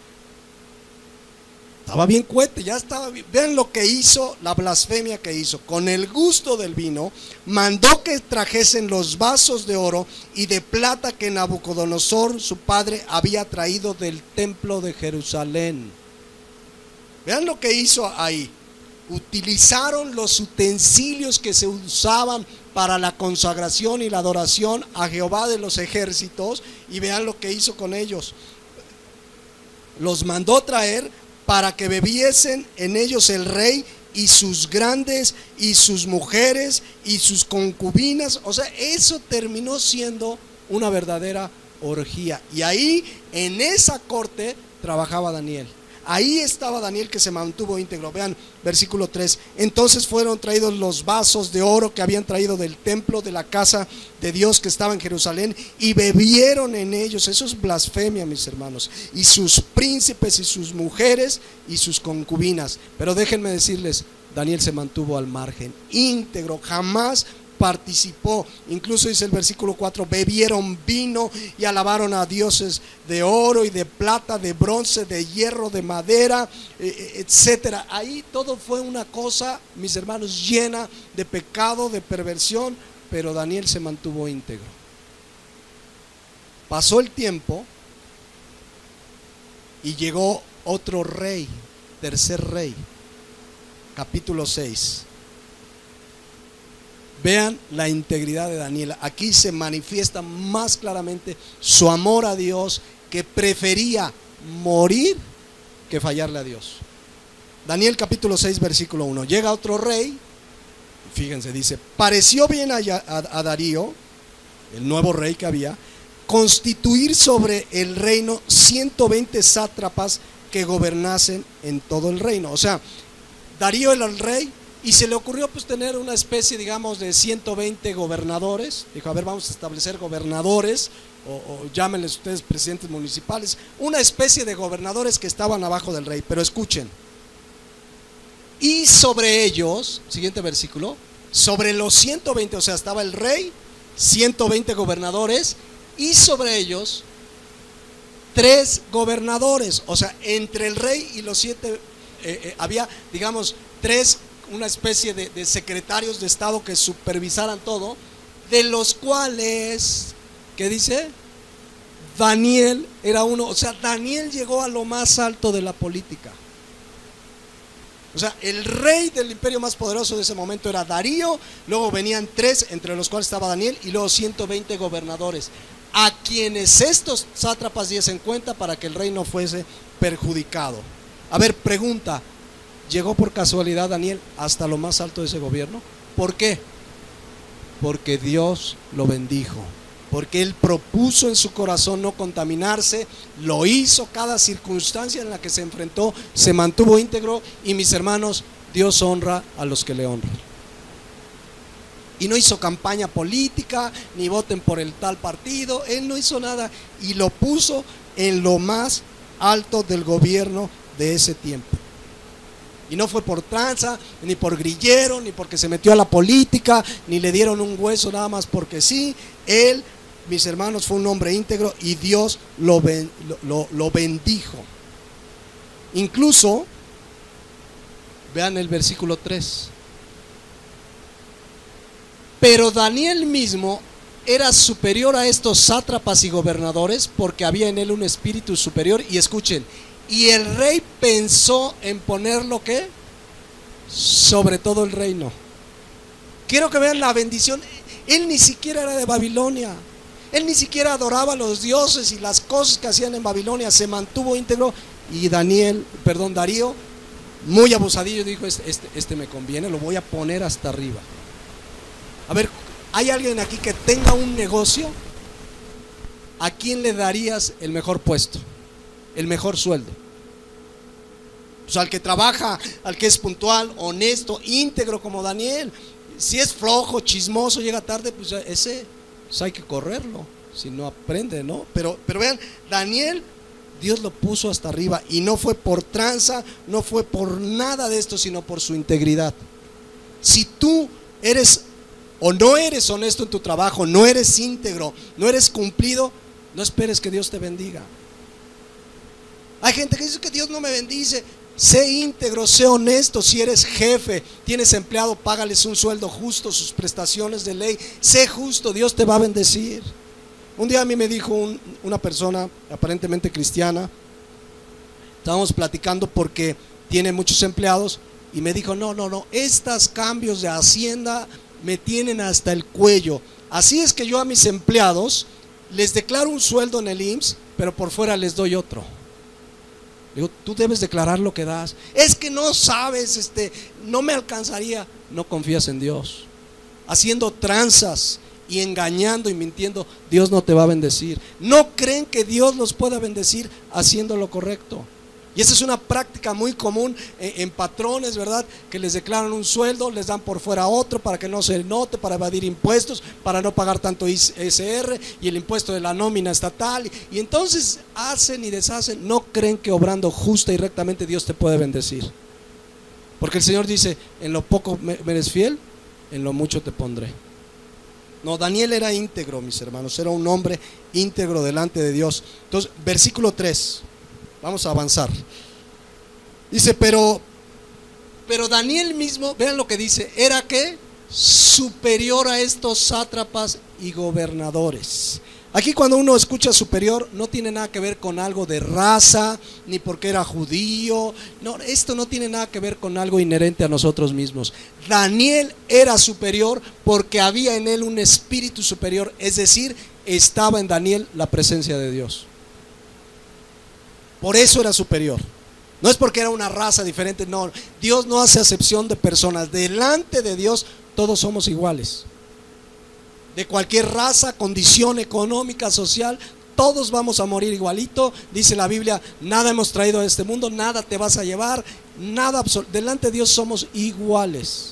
estaba bien cuete, ya estaba bien. Vean lo que hizo, la blasfemia que hizo. Con el gusto del vino, mandó que trajesen los vasos de oro y de plata que Nabucodonosor, su padre, había traído del templo de Jerusalén. Vean lo que hizo ahí. Utilizaron los utensilios que se usaban para la consagración y la adoración a Jehová de los ejércitos, y vean lo que hizo con ellos. Los mandó traer para que bebiesen en ellos el rey y sus grandes y sus mujeres y sus concubinas. O sea, eso terminó siendo una verdadera orgía. Y ahí, en esa corte, trabajaba Daniel. Ahí estaba Daniel, que se mantuvo íntegro. Vean versículo 3. Entonces fueron traídos los vasos de oro que habían traído del templo de la casa de Dios que estaba en Jerusalén, y bebieron en ellos. Eso es blasfemia, mis hermanos. Y sus príncipes y sus mujeres y sus concubinas. Pero déjenme decirles, Daniel se mantuvo al margen, íntegro, jamás participó. Incluso dice el versículo 4: bebieron vino y alabaron a dioses de oro y de plata, de bronce, de hierro, de madera, etcétera. Ahí todo fue una cosa, mis hermanos, llena de pecado, de perversión, pero Daniel se mantuvo íntegro. Pasó el tiempo y llegó otro rey, tercer rey, capítulo 6. Vean la integridad de Daniel. Aquí se manifiesta más claramente su amor a Dios, que prefería morir que fallarle a Dios. Daniel capítulo 6 versículo 1. Llega otro rey, fíjense, dice: pareció bien a Darío, el nuevo rey que había, constituir sobre el reino 120 sátrapas que gobernasen en todo el reino. O sea, Darío era el rey, y se le ocurrió pues tener una especie, digamos, de 120 gobernadores. Dijo: a ver, vamos a establecer gobernadores, o llámenles ustedes presidentes municipales, una especie de gobernadores que estaban abajo del rey. Pero escuchen: y sobre ellos, siguiente versículo, sobre los 120, o sea, estaba el rey, 120 gobernadores, y sobre ellos 3 gobernadores. O sea, entre el rey y los 7 había, digamos, 3, una especie de secretarios de Estado que supervisaran todo, de los cuales, ¿qué dice? Daniel era uno. O sea, Daniel llegó a lo más alto de la política. O sea, el rey del imperio más poderoso de ese momento era Darío, luego venían 3, entre los cuales estaba Daniel, y luego 120 gobernadores, a quienes estos sátrapas diesen cuenta para que el rey no fuese perjudicado. A ver, pregunta: ¿llegó por casualidad Daniel hasta lo más alto de ese gobierno? ¿Por qué? Porque Dios lo bendijo, porque él propuso en su corazón no contaminarse, lo hizo. Cada circunstancia en la que se enfrentó se mantuvo íntegro. Y mis hermanos, Dios honra a los que le honran. Y no hizo campaña política, ni voten por el tal partido. Él no hizo nada, y lo puso en lo más alto del gobierno de ese tiempo. Y no fue por tranza, ni por grillero, ni porque se metió a la política, ni le dieron un hueso nada más porque sí. Él, mis hermanos, fue un hombre íntegro, y Dios lo bendijo. Incluso, vean el versículo 3. Pero Daniel mismo era superior a estos sátrapas y gobernadores, porque había en él un espíritu superior. Y escuchen: y el rey pensó en ponerlo, ¿qué? Sobre todo el reino. Quiero que vean la bendición. Él ni siquiera era de Babilonia. Él ni siquiera adoraba a los dioses y las cosas que hacían en Babilonia. Se mantuvo íntegro. Y Darío, muy abusadillo, dijo: este me conviene, lo voy a poner hasta arriba. A ver, ¿hay alguien aquí que tenga un negocio? ¿A quién le darías el mejor puesto, el mejor sueldo? Pues al que trabaja, al que es puntual, honesto, íntegro como Daniel. Si es flojo, chismoso, llega tarde, pues ese pues hay que correrlo, si no aprende, ¿no? Pero vean, Daniel, Dios lo puso hasta arriba, y no fue por tranza, no fue por nada de esto, sino por su integridad. Si tú eres o no eres honesto en tu trabajo, no eres íntegro, no eres cumplido, no esperes que Dios te bendiga. Hay gente que dice que Dios no me bendice. Sé íntegro, sé honesto. Si eres jefe, tienes empleado, págales un sueldo justo, sus prestaciones de ley. Sé justo, Dios te va a bendecir. Un día a mí me dijo una persona aparentemente cristiana, estábamos platicando porque tiene muchos empleados, y me dijo, no, estos cambios de Hacienda me tienen hasta el cuello. Así es que yo a mis empleados les declaro un sueldo en el IMSS, pero por fuera les doy otro. Digo, tú debes declarar lo que das. Es que no sabes, no me alcanzaría. No confías en Dios. Haciendo tranzas y engañando y mintiendo, Dios no te va a bendecir. No creen que Dios los pueda bendecir haciendo lo correcto. Y esa es una práctica muy común en patrones, ¿verdad? Que les declaran un sueldo, les dan por fuera otro para que no se note, para evadir impuestos, para no pagar tanto ISR y el impuesto de la nómina estatal. Y entonces hacen y deshacen. No creen que obrando justa y rectamente Dios te puede bendecir. Porque el Señor dice, en lo poco me eres fiel, en lo mucho te pondré. No, Daniel era íntegro, mis hermanos, era un hombre íntegro delante de Dios. Entonces, versículo 3. Vamos a avanzar. Dice, pero Daniel mismo, vean lo que dice, era que superior a estos sátrapas y gobernadores. Aquí cuando uno escucha superior, no tiene nada que ver con algo de raza, ni porque era judío. No, esto no tiene nada que ver con algo inherente a nosotros mismos. Daniel era superior porque había en él un espíritu superior, es decir, estaba en Daniel la presencia de Dios. Por eso era superior. No es porque era una raza diferente, no. Dios no hace acepción de personas. Delante de Dios todos somos iguales. De cualquier raza, condición económica, social, todos vamos a morir igualito. Dice la Biblia, nada hemos traído a este mundo, nada te vas a llevar, nada. Delante de Dios somos iguales.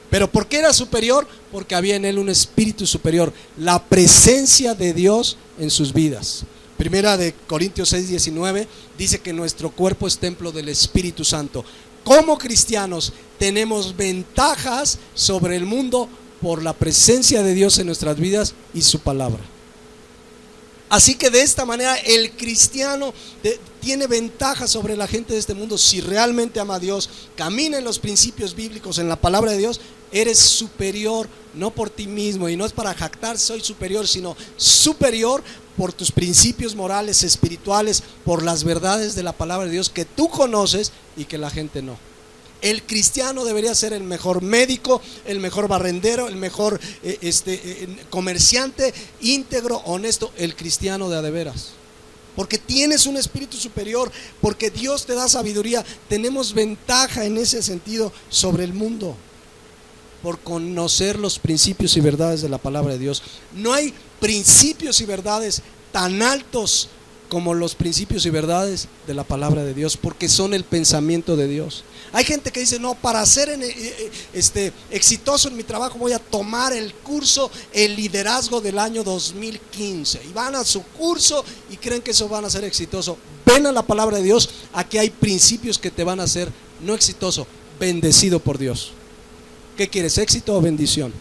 Pero ¿por qué era superior? Porque había en él un espíritu superior, la presencia de Dios en sus vidas. Primera de Corintios 6:19 dice que nuestro cuerpo es templo del Espíritu Santo. Como cristianos tenemos ventajas sobre el mundo por la presencia de Dios en nuestras vidas y su palabra. Así que de esta manera el cristiano tiene ventaja sobre la gente de este mundo. Si realmente ama a Dios, camina en los principios bíblicos, en la palabra de Dios, eres superior, no por ti mismo, y no es para jactar soy superior, sino superior por tus principios morales, espirituales, por las verdades de la palabra de Dios que tú conoces y que la gente no. El cristiano debería ser el mejor médico, el mejor barrendero, el mejor comerciante, íntegro, honesto, el cristiano de a de veras. Porque tienes un espíritu superior, porque Dios te da sabiduría. Tenemos ventaja en ese sentido sobre el mundo, por conocer los principios y verdades de la palabra de Dios. No hay principios y verdades tan altos como los principios y verdades de la palabra de Dios, porque son el pensamiento de Dios. Hay gente que dice, no, para ser exitoso en mi trabajo voy a tomar el curso, el liderazgo del año 2015, y van a su curso y creen que eso van a ser exitoso. Ven a la palabra de Dios, aquí hay principios que te van a hacer no exitoso, bendecido por Dios. ¿Qué quieres, éxito o bendición?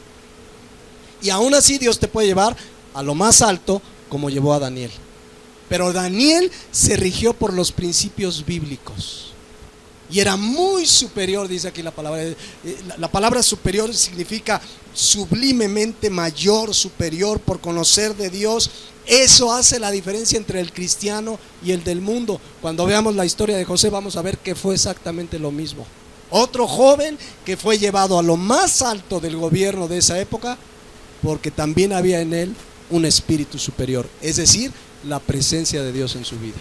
Y aún así Dios te puede llevar a lo más alto, como llevó a Daniel. Pero Daniel se rigió por los principios bíblicos y era muy superior, dice aquí la palabra. La palabra superior significa sublimemente mayor, superior, por conocer de Dios. Eso hace la diferencia entre el cristiano y el del mundo. Cuando veamos la historia de José vamos a ver que fue exactamente lo mismo. Otro joven que fue llevado a lo más alto del gobierno de esa época, porque también había en él un espíritu superior, es decir, la presencia de Dios en su vida.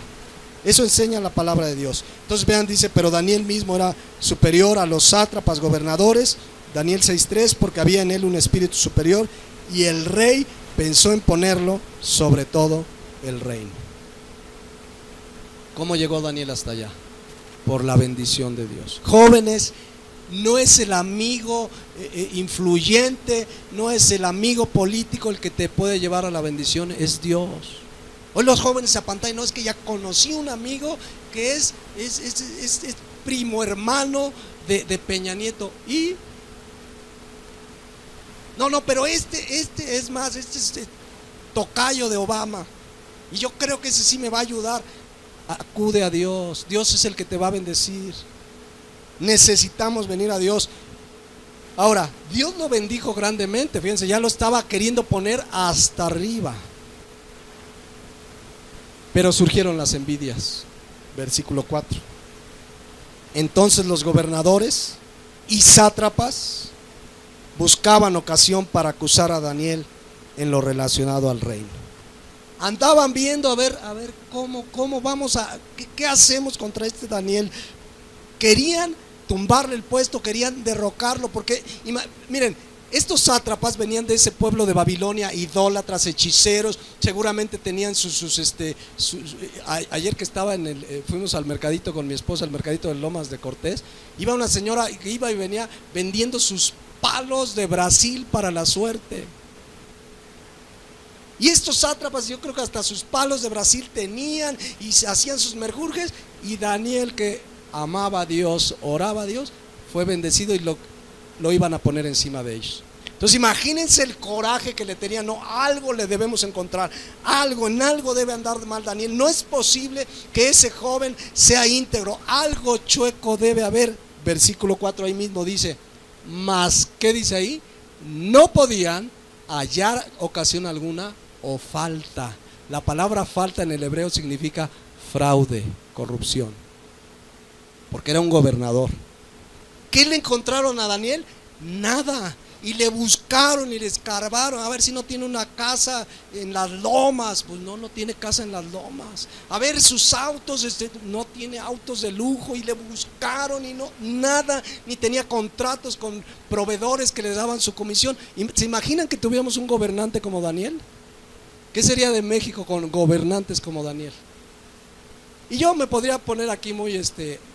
Eso enseña la palabra de Dios. Entonces vean, dice, pero Daniel mismo era superior a los sátrapas, gobernadores. Daniel 6:3, porque había en él un espíritu superior, y el rey pensó en ponerlo sobre todo el reino. ¿Cómo llegó Daniel hasta allá? Por la bendición de Dios. Jóvenes, no es el amigo influyente, no es el amigo político el que te puede llevar a la bendición, es Dios. Hoy los jóvenes se apantallan, no, es que ya conocí un amigo que es primo hermano de Peña Nieto. Y no, pero este es más, este es tocayo de Obama, y yo creo que ese sí me va a ayudar. Acude a Dios, Dios es el que te va a bendecir. Necesitamos venir a Dios. Ahora, Dios lo bendijo grandemente, fíjense, ya lo estaba queriendo poner hasta arriba. Pero surgieron las envidias. Versículo 4. Entonces los gobernadores y sátrapas buscaban ocasión para acusar a Daniel en lo relacionado al reino. Andaban viendo a ver cómo vamos qué hacemos contra este Daniel. Querían tumbarle el puesto, querían derrocarlo, porque miren, estos sátrapas venían de ese pueblo de Babilonia, idólatras, hechiceros, seguramente tenían ayer que estaba fuimos al mercadito con mi esposa, al mercadito de Lomas de Cortés, iba una señora que iba y venía vendiendo sus palos de Brasil para la suerte. Y estos sátrapas, yo creo que hasta sus palos de Brasil tenían y hacían sus merjurjes, y Daniel, que amaba a Dios, oraba a Dios, fue bendecido y lo iban a poner encima de ellos. Entonces imagínense el coraje que le tenían. No, algo le debemos encontrar, en algo debe andar mal Daniel. No es posible que ese joven sea íntegro, algo chueco debe haber. Versículo 4 ahí mismo dice, mas, ¿qué dice ahí? No podían hallar ocasión alguna o falta. La palabra falta en el hebreo significa fraude, corrupción, porque era un gobernador. ¿Qué le encontraron a Daniel? Nada. Y le buscaron y le escarbaron a ver si no tiene una casa en las lomas. Pues no tiene casa en las lomas. A ver sus autos, no tiene autos de lujo. Y le buscaron y no, nada, ni tenía contratos con proveedores que le daban su comisión. ¿Se imaginan que tuviéramos un gobernante como Daniel? ¿Qué sería de México con gobernantes como Daniel? Y yo me podría poner aquí muy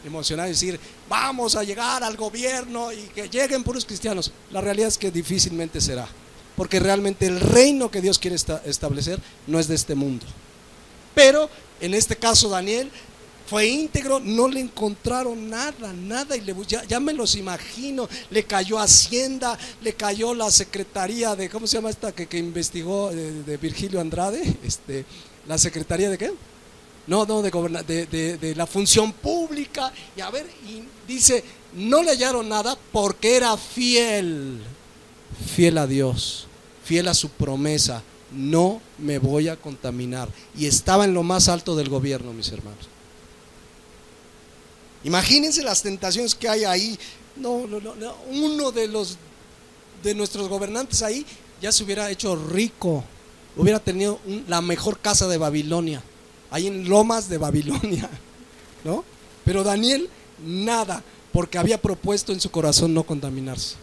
emocionado y decir, vamos a llegar al gobierno y que lleguen puros cristianos. La realidad es que difícilmente será, porque realmente el reino que Dios quiere establecer no es de este mundo. Pero en este caso Daniel fue íntegro, no le encontraron nada, y ya me los imagino. Le cayó Hacienda, le cayó la secretaría de, ¿cómo se llama esta que investigó de Virgilio Andrade? ¿La secretaría de qué? No, de la función pública. Y a ver, y dice, no le hallaron nada porque era fiel a Dios, fiel a su promesa. No me voy a contaminar. Y estaba en lo más alto del gobierno, mis hermanos. Imagínense las tentaciones que hay ahí. No. Uno de nuestros gobernantes ahí ya se hubiera hecho rico, hubiera tenido la mejor casa de Babilonia, ahí en Lomas de Babilonia, ¿no? Pero Daniel, nada, porque había propuesto en su corazón no contaminarse.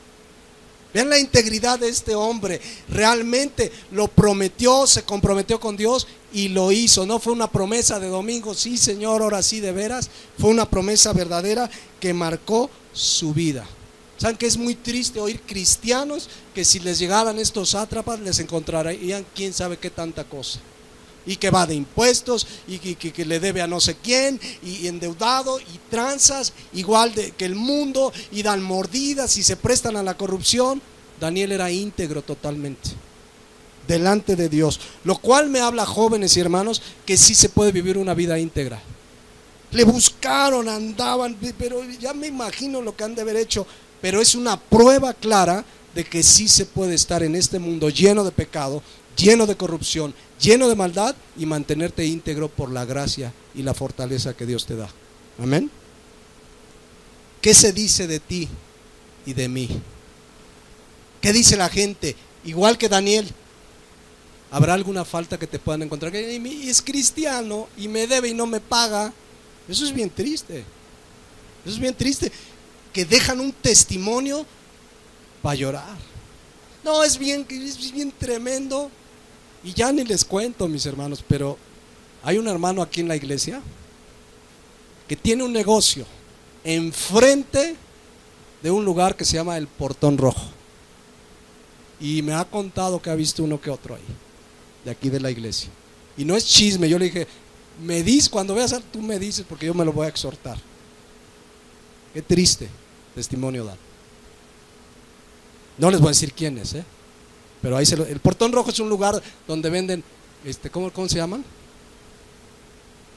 Vean la integridad de este hombre. Realmente lo prometió, se comprometió con Dios y lo hizo. No fue una promesa de domingo, sí Señor, ahora sí de veras. Fue una promesa verdadera que marcó su vida. ¿Saben que es muy triste oír cristianos que si les llegaran estos sátrapas les encontrarían quién sabe qué tanta cosa? Y que va de impuestos y que le debe a no sé quién, y endeudado y tranzas igual que el mundo, y dan mordidas y se prestan a la corrupción. Daniel era íntegro totalmente delante de Dios, lo cual me habla, jóvenes y hermanos, que sí se puede vivir una vida íntegra. Le buscaron, andaban, pero ya me imagino lo que han de haber hecho, pero es una prueba clara de que sí se puede estar en este mundo lleno de pecado, lleno de corrupción, lleno de maldad, y mantenerte íntegro por la gracia y la fortaleza que Dios te da. Amén. ¿Qué se dice de ti y de mí? ¿Qué dice la gente? Igual que Daniel, ¿habrá alguna falta que te puedan encontrar? Que es cristiano y me debe y no me paga. Eso es bien triste. Eso es bien triste. Que dejan un testimonio para llorar. No, es bien tremendo. Y ya ni les cuento, mis hermanos, pero hay un hermano aquí en la iglesia que tiene un negocio enfrente de un lugar que se llama el Portón Rojo. Y me ha contado que ha visto uno que otro ahí, de aquí de la iglesia. Y no es chisme, yo le dije, me dices, cuando veas, tú me dices, porque yo me lo voy a exhortar. Qué triste testimonio dan. No les voy a decir quién es, pero ahí el Portón Rojo es un lugar donde venden, ¿cómo se llaman?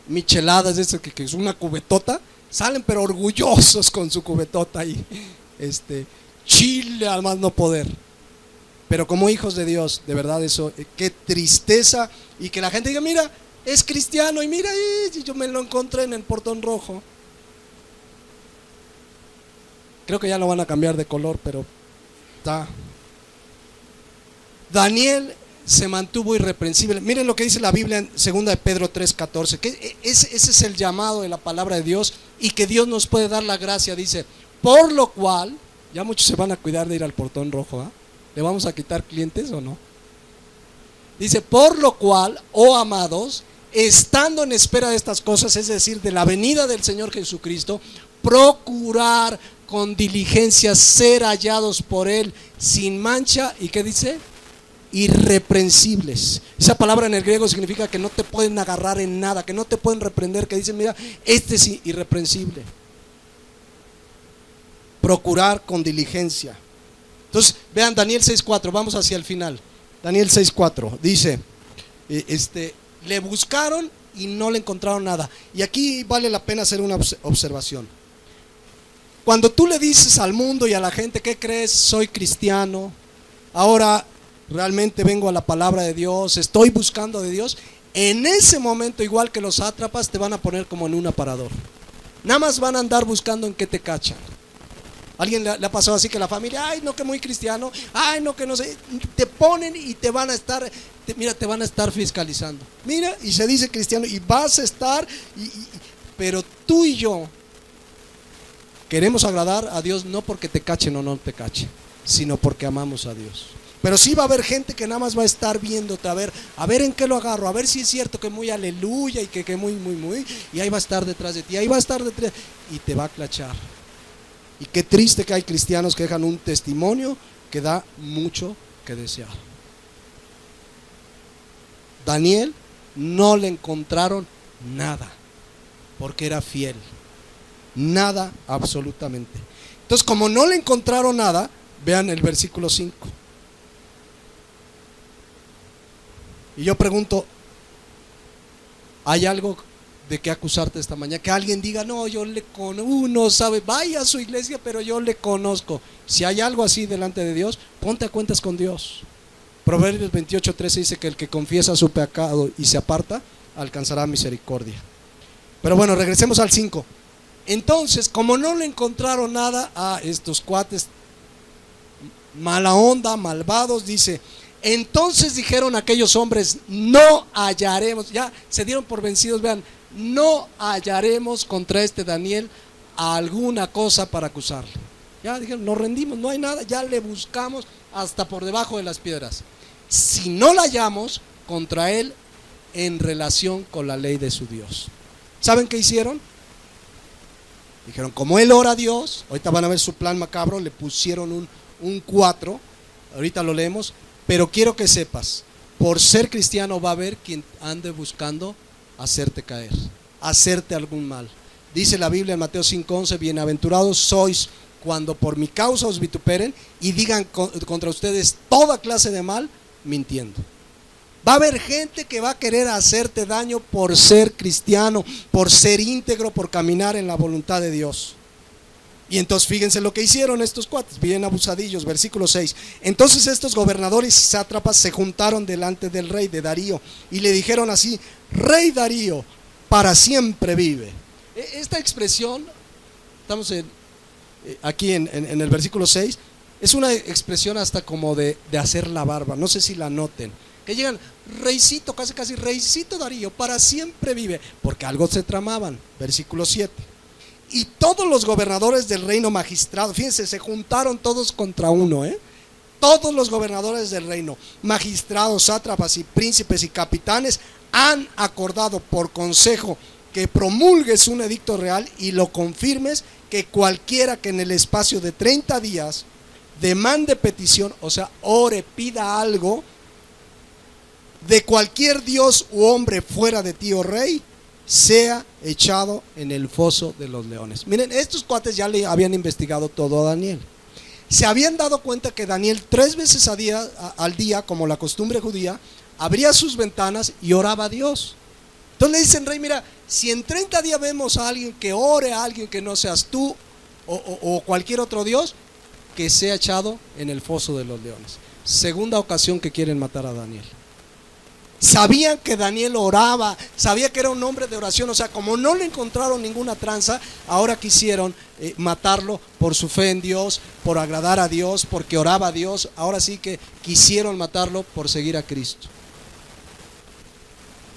Micheladas, que es una cubetota. Salen pero orgullosos con su cubetota ahí. Chile al más no poder. Pero como hijos de Dios, de verdad eso, qué tristeza. Y que la gente diga, mira, es cristiano y mira, yo me lo encontré en el Portón Rojo. Creo que ya lo van a cambiar de color, pero está. Daniel se mantuvo irreprensible. Miren lo que dice la Biblia en 2 de Pedro 3:14, que ese es el llamado de la palabra de Dios y que Dios nos puede dar la gracia. Dice, por lo cual, ya muchos se van a cuidar de ir al Portón Rojo, ¿eh? ¿Le vamos a quitar clientes o no? Dice, por lo cual, oh amados, estando en espera de estas cosas, es decir, de la venida del Señor Jesucristo, procurar con diligencia ser hallados por Él sin mancha, ¿y qué dice? Irreprensibles. Esa palabra en el griego significa que no te pueden agarrar en nada, que no te pueden reprender, que dicen, mira, este es irreprensible. Procurar con diligencia. Entonces, vean Daniel 6:4, vamos hacia el final. Daniel 6:4 dice, le buscaron y no le encontraron nada. Y aquí vale la pena hacer una observación. Cuando tú le dices al mundo y a la gente, ¿qué crees? Soy cristiano, ahora realmente vengo a la palabra de Dios, estoy buscando de Dios. En ese momento, igual que los sátrapas, te van a poner como en un aparador. Nada más van a andar buscando en qué te cachan. ¿Alguien le ha pasado así que la familia, ay no, que muy cristiano, ay no, que no sé? Te ponen y te van a estar, te van a estar fiscalizando. Mira, y se dice cristiano y vas a estar, pero tú y yo queremos agradar a Dios no porque te cachen o no te cachen, sino porque amamos a Dios. Pero sí va a haber gente que nada más va a estar viéndote, a ver en qué lo agarro, a ver si es cierto que muy aleluya y que muy, y ahí va a estar detrás de ti, ahí va a estar detrás y te va a clachar. Y qué triste que hay cristianos que dejan un testimonio que da mucho que desear. Daniel no le encontraron nada, porque era fiel. Nada, absolutamente. Entonces, como no le encontraron nada, vean el versículo 5. Y yo pregunto, ¿hay algo de qué acusarte esta mañana? Que alguien diga, no, yo le conozco, uno sabe, vaya a su iglesia, pero yo le conozco. Si hay algo así delante de Dios, ponte a cuentas con Dios. Proverbios 28:13 dice que el que confiesa su pecado y se aparta, alcanzará misericordia. Pero bueno, regresemos al 5. Entonces, como no le encontraron nada a estos cuates mala onda, malvados, dice, entonces dijeron aquellos hombres, no hallaremos, ya se dieron por vencidos, vean, no hallaremos contra este Daniel alguna cosa para acusarle. Ya dijeron, nos rendimos, no hay nada, ya le buscamos hasta por debajo de las piedras. Si no la hallamos, contra él en relación con la ley de su Dios. ¿Saben qué hicieron? Dijeron, como él ora a Dios, ahorita van a ver su plan macabro, le pusieron un 4, ahorita lo leemos, pero quiero que sepas, por ser cristiano va a haber quien ande buscando hacerte caer, hacerte algún mal. Dice la Biblia en Mateo 5:11, bienaventurados sois cuando por mi causa os vituperen y digan contra ustedes toda clase de mal, mintiendo. Va a haber gente que va a querer hacerte daño por ser cristiano, por ser íntegro, por caminar en la voluntad de Dios. Y entonces fíjense lo que hicieron estos cuates, bien abusadillos, versículo 6. Entonces estos gobernadores y sátrapas se juntaron delante del rey de Darío y le dijeron así, Rey Darío, para siempre vive. Esta expresión, estamos aquí en el versículo 6, es una expresión hasta como de hacer la barba, no sé si la noten. Que llegan, reycito, casi reycito Darío, para siempre vive, porque algo se tramaban, versículo 7. Y todos los gobernadores del reino magistrado, fíjense, se juntaron todos contra uno, todos los gobernadores del reino, magistrados, sátrapas y príncipes y capitanes, han acordado por consejo que promulgues un edicto real y lo confirmes que cualquiera que en el espacio de 30 días demande petición, o sea, ore, pida algo de cualquier dios u hombre fuera de ti, oh rey, sea echado en el foso de los leones. Miren, estos cuates ya le habían investigado todo a Daniel. Se habían dado cuenta que Daniel 3 veces al día, como la costumbre judía, abría sus ventanas y oraba a Dios. Entonces le dicen, rey, mira, si en 30 días vemos a alguien que ore, a alguien que no seas tú o cualquier otro dios, que sea echado en el foso de los leones. Segunda ocasión que quieren matar a Daniel. Sabían que Daniel oraba, sabía que era un hombre de oración, o sea, como no le encontraron ninguna tranza, ahora quisieron matarlo por su fe en Dios, por agradar a Dios, porque oraba a Dios. Ahora sí que quisieron matarlo por seguir a Cristo.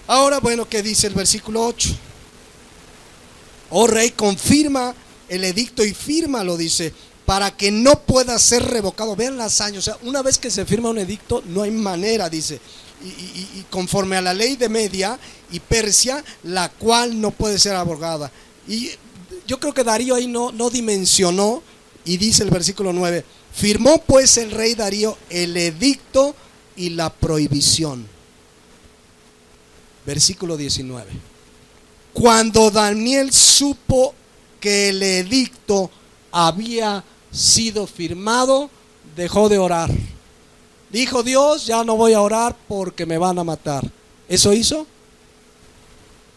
Ahora, bueno, ¿qué dice el versículo 8? Oh rey, confirma el edicto y fírmalo, dice, para que no pueda ser revocado. Vean la hazaña, o sea, una vez que se firma un edicto, no hay manera, dice. Y conforme a la ley de Media y Persia, la cual no puede ser abrogada. Y yo creo que Darío ahí no dimensionó, y dice el versículo 9, firmó pues el rey Darío el edicto y la prohibición. Versículo 19. Cuando Daniel supo que el edicto había sido firmado, dejó de orar. Dijo: Dios, ya no voy a orar porque me van a matar. ¿Eso hizo?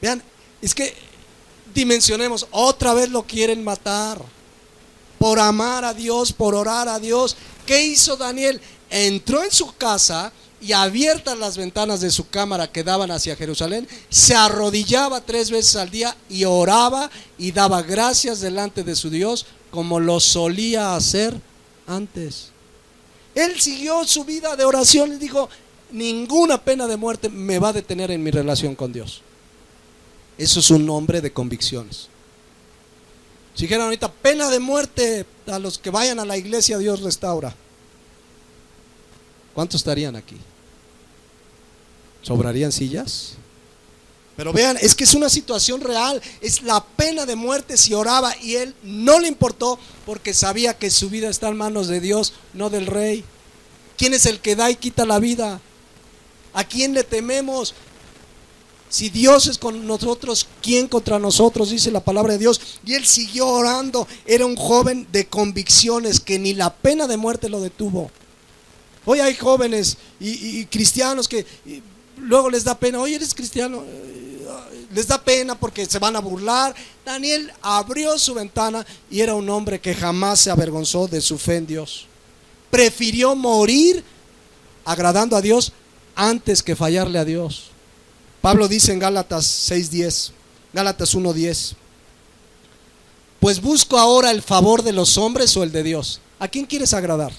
Vean, es que dimensionemos, otra vez lo quieren matar. Por amar a Dios, por orar a Dios. ¿Qué hizo Daniel? Entró en su casa y, abiertas las ventanas de su cámara que daban hacia Jerusalén, se arrodillaba 3 veces al día y oraba y daba gracias delante de su Dios, como lo solía hacer antes. Él siguió su vida de oración y dijo: ninguna pena de muerte me va a detener en mi relación con Dios. Eso es un hombre de convicciones. Si dijeran ahorita pena de muerte a los que vayan a la iglesia, Dios restaura, ¿cuántos estarían aquí? ¿Sobrarían sillas? Pero vean, es que es una situación real. Es la pena de muerte si oraba, y él no le importó, porque sabía que su vida está en manos de Dios, no del rey. ¿Quién es el que da y quita la vida? ¿A quién le tememos? Si Dios es con nosotros, ¿quién contra nosotros? Dice la palabra de Dios. Y él siguió orando. Era un joven de convicciones que ni la pena de muerte lo detuvo. Hoy hay jóvenes y cristianos que luego les da pena. Oye, eres cristiano, les da pena porque se van a burlar. Daniel abrió su ventana y era un hombre que jamás se avergonzó de su fe en Dios. Prefirió morir agradando a Dios antes que fallarle a Dios. Pablo dice en Gálatas 6:10, Gálatas 1:10, pues busco ahora el favor de los hombres o el de Dios. ¿A quién quieres agradar?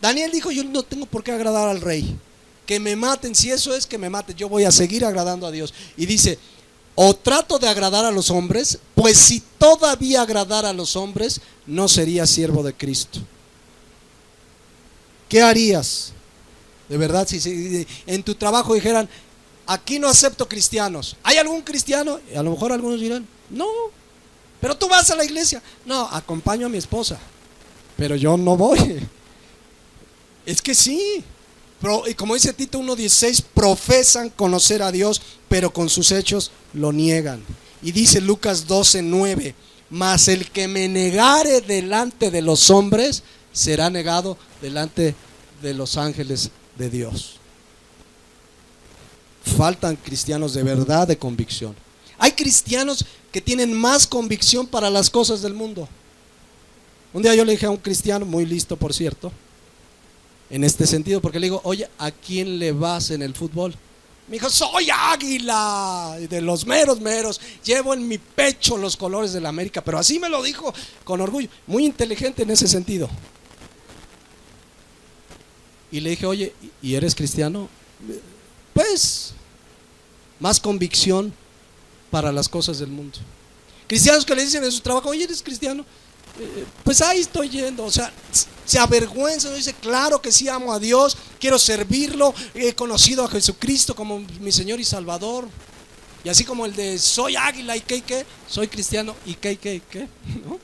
Daniel dijo: yo no tengo por qué agradar al rey. Que me maten, si eso es, que me maten. Yo voy a seguir agradando a Dios. Y dice: o trato de agradar a los hombres, pues si todavía agradara a los hombres, no sería siervo de Cristo. ¿Qué harías? De verdad, si en tu trabajo dijeran: aquí no acepto cristianos. ¿Hay algún cristiano? Y a lo mejor algunos dirán: no, pero tú vas a la iglesia. No, acompaño a mi esposa, pero yo no voy. Es que sí. Y como dice Tito 1:16, profesan conocer a Dios, pero con sus hechos lo niegan. Y dice Lucas 12:9, mas el que me negare delante de los hombres, será negado delante de los ángeles de Dios. Faltan cristianos de verdad, de convicción. Hay cristianos que tienen más convicción para las cosas del mundo. Un día yo le dije a un cristiano, muy listo por cierto, en este sentido, porque le digo: oye, ¿a quién le vas en el fútbol? Me dijo: soy Águila, de los meros meros, llevo en mi pecho los colores de la América. Pero así me lo dijo con orgullo, muy inteligente en ese sentido. Y le dije: oye, ¿y eres cristiano? Pues más convicción para las cosas del mundo. Cristianos que le dicen en su trabajo: oye, ¿eres cristiano? Pues ahí estoy yendo. O sea, se avergüenza, dice: claro que sí, amo a Dios, quiero servirlo, he conocido a Jesucristo como mi Señor y Salvador. Y así como el de soy águila y qué, soy cristiano y qué, ¿no?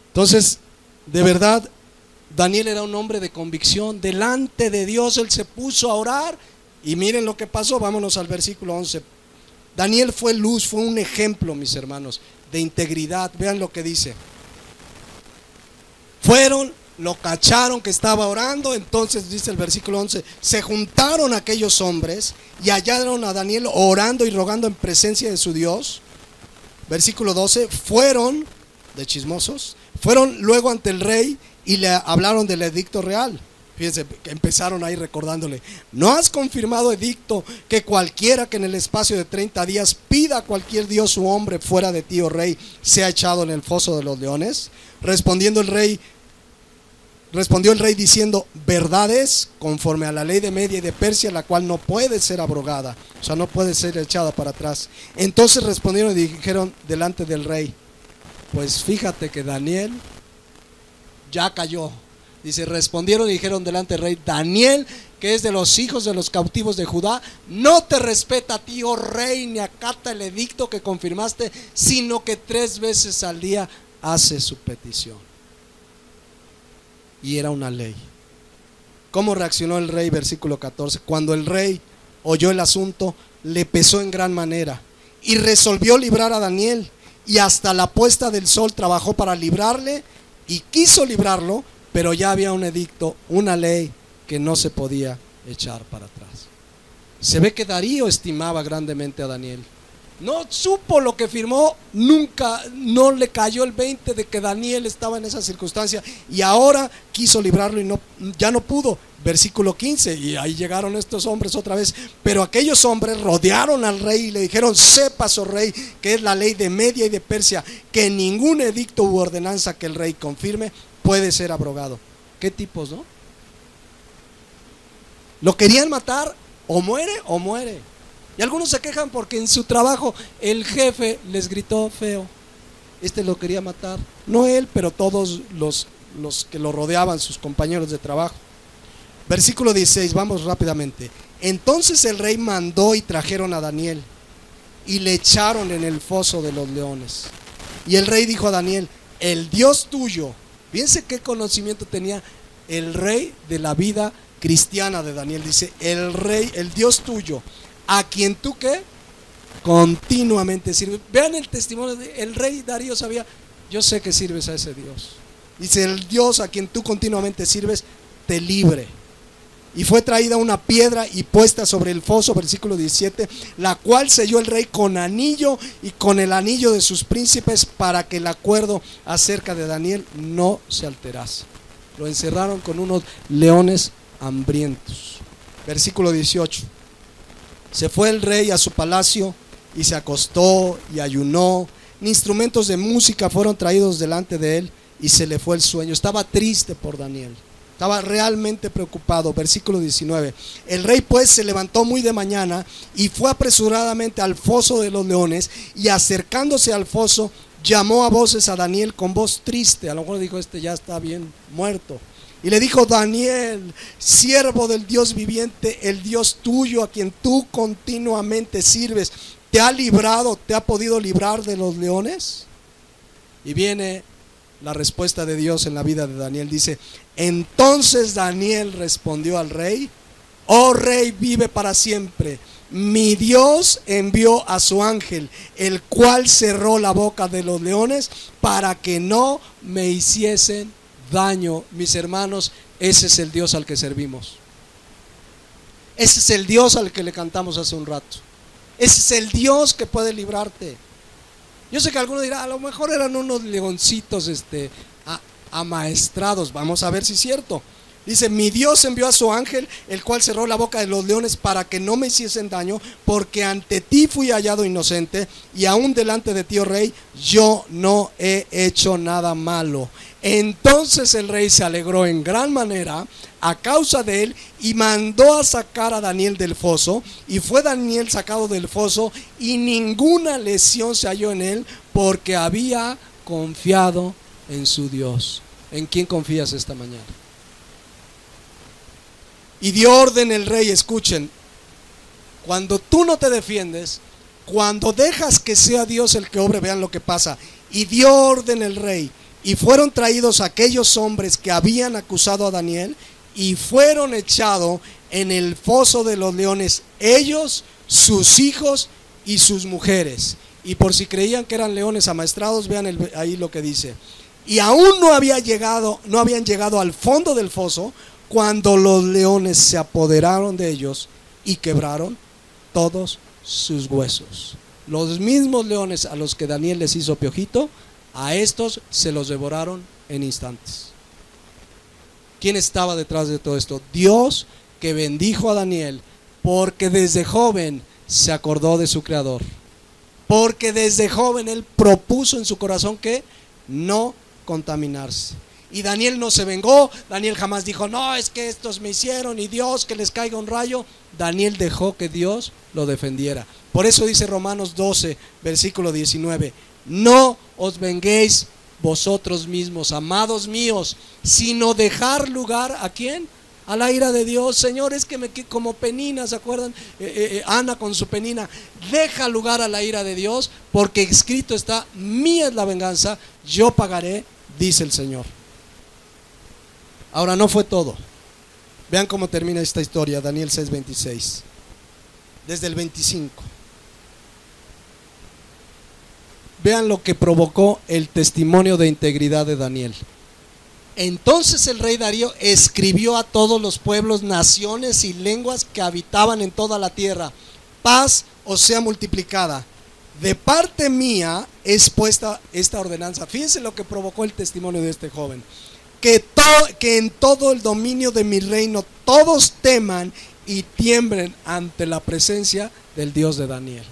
Entonces, de verdad, Daniel era un hombre de convicción. Delante de Dios él se puso a orar y miren lo que pasó. Vámonos al versículo 11. Daniel fue luz, fue un ejemplo, mis hermanos, de integridad. Vean lo que dice. Fueron, lo cacharon que estaba orando. Entonces dice el versículo 11, se juntaron aquellos hombres y hallaron a Daniel orando y rogando en presencia de su Dios. Versículo 12, fueron de chismosos, fueron luego ante el rey y le hablaron del edicto real. Fíjense, empezaron ahí recordándole, ¿no has confirmado edicto que cualquiera que en el espacio de 30 días pida a cualquier dios o hombre fuera de ti, oh rey, sea echado en el foso de los leones? Respondió el rey diciendo, verdad es, conforme a la ley de Media y de Persia, la cual no puede ser abrogada, o sea, no puede ser echada para atrás. Entonces respondieron y dijeron delante del rey, pues fíjate que Daniel ya cayó. Dice, respondieron y dijeron delante del rey, Daniel, que es de los hijos de los cautivos de Judá, no te respeta a ti, oh rey, ni acata el edicto que confirmaste, sino que 3 veces al día hace su petición. Y era una ley. ¿Cómo reaccionó el rey? Versículo 14. Cuando el rey oyó el asunto, le pesó en gran manera y resolvió librar a Daniel, y hasta la puesta del sol trabajó para librarle, y quiso librarlo, pero ya había un edicto, una ley que no se podía echar para atrás. Se ve que Darío estimaba grandemente a Daniel. No supo lo que firmó, nunca, no le cayó el 20 de que Daniel estaba en esa circunstancia, y ahora quiso librarlo y ya no pudo. Versículo 15, y ahí llegaron estos hombres otra vez, pero aquellos hombres rodearon al rey y le dijeron, sepas, oh rey, que es la ley de Media y de Persia, que ningún edicto u ordenanza que el rey confirme puede ser abrogado. ¿Qué tipos, no? Lo querían matar, o muere o muere. Y algunos se quejan porque en su trabajo el jefe les gritó feo. Lo quería matar, no él, pero todos los que lo rodeaban, sus compañeros de trabajo. Versículo 16, vamos rápidamente. Entonces el rey mandó y trajeron a Daniel y le echaron en el foso de los leones. Y el rey dijo a Daniel, el Dios tuyo. Fíjense qué conocimiento tenía el rey de la vida cristiana de Daniel. Dice, el rey, el Dios tuyo, a quien tú ¿qué? Continuamente sirves. Vean el testimonio el rey Darío sabía, yo sé que sirves a ese Dios. Dice, el Dios a quien tú continuamente sirves te libre. Y fue traída una piedra y puesta sobre el foso, versículo 17, la cual selló el rey con anillo y con el anillo de sus príncipes, para que el acuerdo acerca de Daniel no se alterase. Lo encerraron con unos leones hambrientos. Versículo 18. Se fue el rey a su palacio y se acostó y ayunó. Instrumentos de música fueron traídos delante de él y se le fue el sueño. Estaba triste por Daniel. Estaba realmente preocupado. Versículo 19. El rey pues se levantó muy de mañana y fue apresuradamente al foso de los leones, y acercándose al foso llamó a voces a Daniel con voz triste. A lo mejor dijo, ya está bien muerto. Y le dijo, Daniel, siervo del Dios viviente, el Dios tuyo, a quien tú continuamente sirves, ¿te ha librado, te ha podido librar de los leones? Y viene la respuesta de Dios en la vida de Daniel. Dice, entonces Daniel respondió al rey, oh rey, vive para siempre. Mi Dios envió a su ángel, el cual cerró la boca de los leones para que no me hiciesen daño. Mis hermanos, ese es el Dios al que servimos. Ese es el Dios al que le cantamos hace un rato. Ese es el Dios que puede librarte. Yo sé que alguno dirá, a lo mejor eran unos leoncitos amaestrados. Vamos a ver si es cierto. Dice, mi Dios envió a su ángel, el cual cerró la boca de los leones para que no me hiciesen daño, porque ante ti fui hallado inocente, y aún delante de ti, oh rey, yo no he hecho nada malo. Entonces el rey se alegró en gran manera a causa de él, y mandó a sacar a Daniel del foso. Y fue Daniel sacado del foso, y ninguna lesión se halló en él, porque había confiado en su Dios. ¿En quién confías esta mañana? Y dio orden el rey, escuchen, Cuando tú no te defiendes, cuando dejas que sea Dios el que obre, vean lo que pasa. Y dio orden el rey, y fueron traídos aquellos hombres que habían acusado a Daniel, y fueron echados en el foso de los leones, ellos, sus hijos y sus mujeres. Y por si creían que eran leones amaestrados, vean ahí lo que dice. Y aún no habían llegado al fondo del foso, cuando los leones se apoderaron de ellos y quebraron todos sus huesos. Los mismos leones a los que Daniel les hizo piojito, a estos se los devoraron en instantes. ¿Quién estaba detrás de todo esto? Dios, que bendijo a Daniel, porque desde joven se acordó de su creador. Porque desde joven él propuso en su corazón que no contaminarse. Y Daniel no se vengó. Daniel jamás dijo, no, es que estos me hicieron y Dios, que les caiga un rayo. Daniel dejó que Dios lo defendiera. Por eso dice Romanos 12, versículo 19, no os venguéis vosotros mismos, amados míos, sino dejar lugar ¿a quién? A la ira de Dios. Señor, es que como Penina, ¿se acuerdan? Ana con su Penina, deja lugar a la ira de Dios, porque escrito está, mía es la venganza, yo pagaré, dice el Señor. Ahora, no fue todo. Vean cómo termina esta historia, Daniel 6:26, desde el 25. Vean lo que provocó el testimonio de integridad de Daniel. Entonces el rey Darío escribió a todos los pueblos, naciones y lenguas que habitaban en toda la tierra: paz os sea multiplicada. De parte mía es puesta esta ordenanza. Fíjense lo que provocó el testimonio de este joven: que en todo el dominio de mi reino todos teman y tiemblen ante la presencia del Dios de Daniel.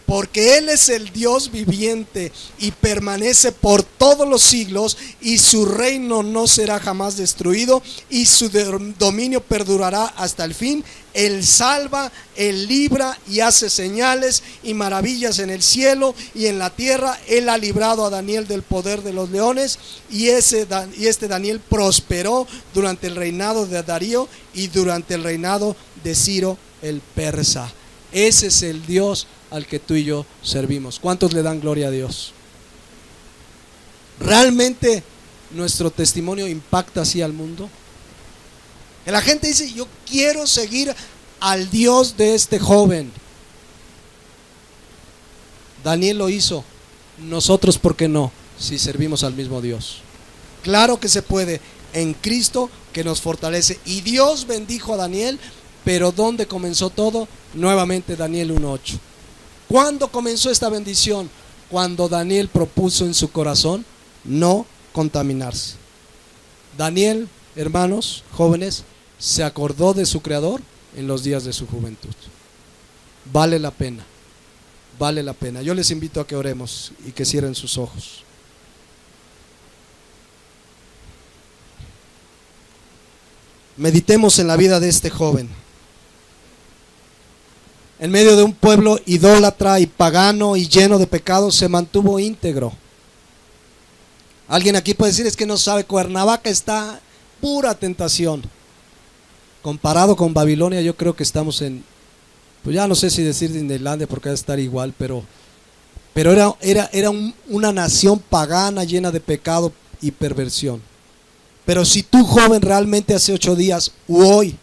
Porque Él es el Dios viviente y permanece por todos los siglos, y su reino no será jamás destruido, y su dominio perdurará hasta el fin. Él salva, Él libra y hace señales y maravillas en el cielo y en la tierra. Él ha librado a Daniel del poder de los leones, y este Daniel prosperó durante el reinado de Darío y durante el reinado de Ciro el persa. Ese es el Dios al que tú y yo servimos. ¿Cuántos le dan gloria a Dios? ¿Realmente nuestro testimonio impacta así al mundo? Que la gente dice, yo quiero seguir al Dios de este joven. Daniel lo hizo. Nosotros, ¿por qué no? Si servimos al mismo Dios. Claro que se puede, en Cristo que nos fortalece. Y Dios bendijo a Daniel. Pero ¿dónde comenzó todo? Nuevamente Daniel 1:8. ¿Cuándo comenzó esta bendición? Cuando Daniel propuso en su corazón no contaminarse. Daniel, hermanos, jóvenes, se acordó de su Creador en los días de su juventud. Vale la pena, vale la pena. Yo les invito a que oremos y que cierren sus ojos. Meditemos en la vida de este joven. En medio de un pueblo idólatra y pagano y lleno de pecados, se mantuvo íntegro. Alguien aquí puede decir, es que no sabe, Cuernavaca está pura tentación. Comparado con Babilonia, yo creo que estamos en, pues ya no sé si decir Disneylandia porque va a estar igual, pero era una nación pagana llena de pecado y perversión. Pero si tú, joven, realmente hace 8 días u hoy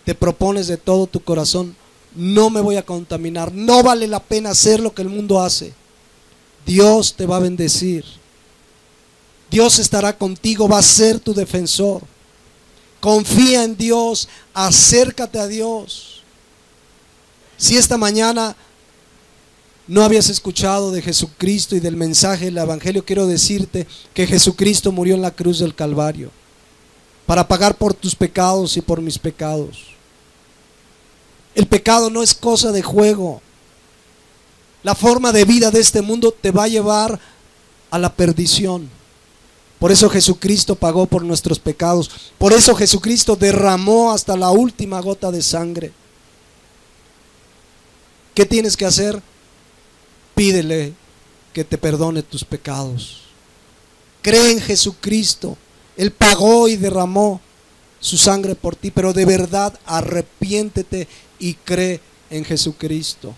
te propones de todo tu corazón, no me voy a contaminar, no vale la pena hacer lo que el mundo hace, Dios te va a bendecir. Dios estará contigo, va a ser tu defensor. Confía en Dios, acércate a Dios. Si esta mañana no habías escuchado de Jesucristo y del mensaje del Evangelio, quiero decirte que Jesucristo murió en la cruz del Calvario para pagar por tus pecados y por mis pecados. El pecado no es cosa de juego. La forma de vida de este mundo te va a llevar a la perdición. Por eso Jesucristo pagó por nuestros pecados. Por eso Jesucristo derramó hasta la última gota de sangre. ¿Qué tienes que hacer? Pídele que te perdone tus pecados. Cree en Jesucristo. Él pagó y derramó. su sangre por ti, pero de verdad arrepiéntete y cree en Jesucristo.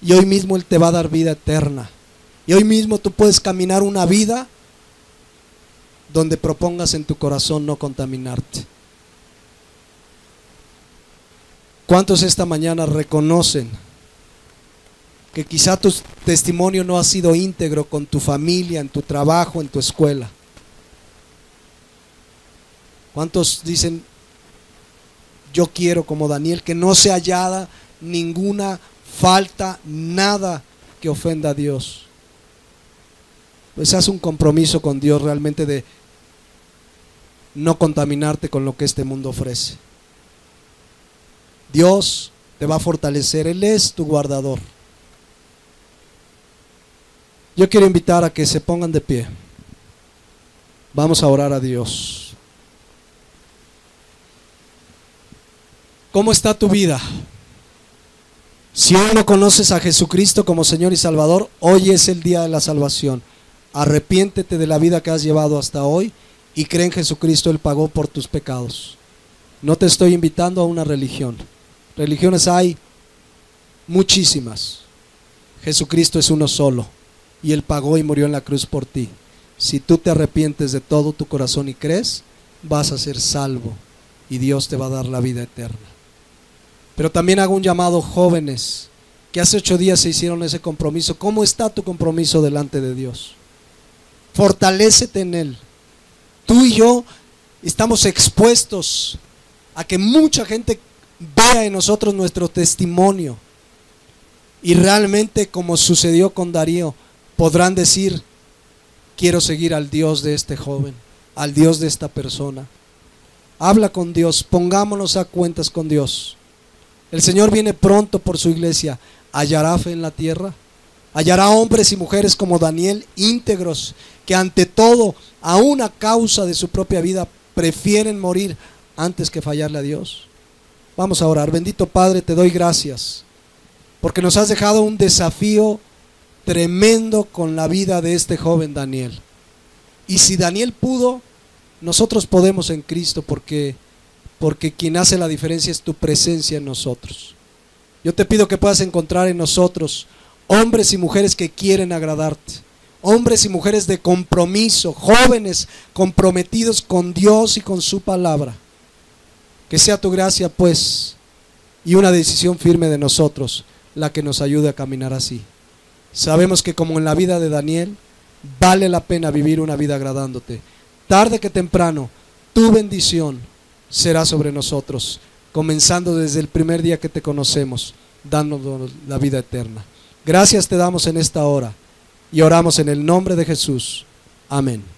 Y hoy mismo Él te va a dar vida eterna. Y hoy mismo tú puedes caminar una vida donde propongas en tu corazón no contaminarte. ¿Cuántos esta mañana reconocen que quizá tu testimonio no ha sido íntegro con tu familia, en tu trabajo, en tu escuela? ¿Cuántos dicen, yo quiero como Daniel, que no se hallada ninguna falta, nada que ofenda a Dios? Pues haz un compromiso con Dios realmente de no contaminarte con lo que este mundo ofrece. Dios te va a fortalecer, Él es tu guardador. Yo quiero invitar a que se pongan de pie. Vamos a orar a Dios. ¿Cómo está tu vida? Si hoy no conoces a Jesucristo como Señor y Salvador, hoy es el día de la salvación. Arrepiéntete de la vida que has llevado hasta hoy y cree en Jesucristo. Él pagó por tus pecados. No te estoy invitando a una religión. Religiones hay muchísimas. Jesucristo es uno solo y Él pagó y murió en la cruz por ti. Si tú te arrepientes de todo tu corazón y crees, vas a ser salvo y Dios te va a dar la vida eterna. Pero también hago un llamado, jóvenes, que hace 8 días se hicieron ese compromiso. ¿Cómo está tu compromiso delante de Dios? Fortalécete en Él. Tú y yo estamos expuestos a que mucha gente vea en nosotros nuestro testimonio y realmente, como sucedió con Darío, podrán decir, quiero seguir al Dios de este joven, al Dios de esta persona. Habla con Dios, pongámonos a cuentas con Dios. El Señor viene pronto por su iglesia. ¿Hallará fe en la tierra? ¿Hallará hombres y mujeres como Daniel, íntegros, que ante todo, aún a causa de su propia vida, prefieren morir antes que fallarle a Dios? Vamos a orar. Bendito Padre, te doy gracias porque nos has dejado un desafío tremendo con la vida de este joven Daniel. Y si Daniel pudo, nosotros podemos en Cristo, porque quien hace la diferencia es tu presencia en nosotros. Yo te pido que puedas encontrar en nosotros hombres y mujeres que quieren agradarte, hombres y mujeres de compromiso, jóvenes comprometidos con Dios y con su palabra. Que sea tu gracia, pues, y una decisión firme de nosotros la que nos ayude a caminar así. Sabemos que, como en la vida de Daniel, vale la pena vivir una vida agradándote. Tarde que temprano, tu bendición será sobre nosotros, comenzando desde el primer día que te conocemos, dándonos la vida eterna. Gracias te damos en esta hora y oramos en el nombre de Jesús. Amén.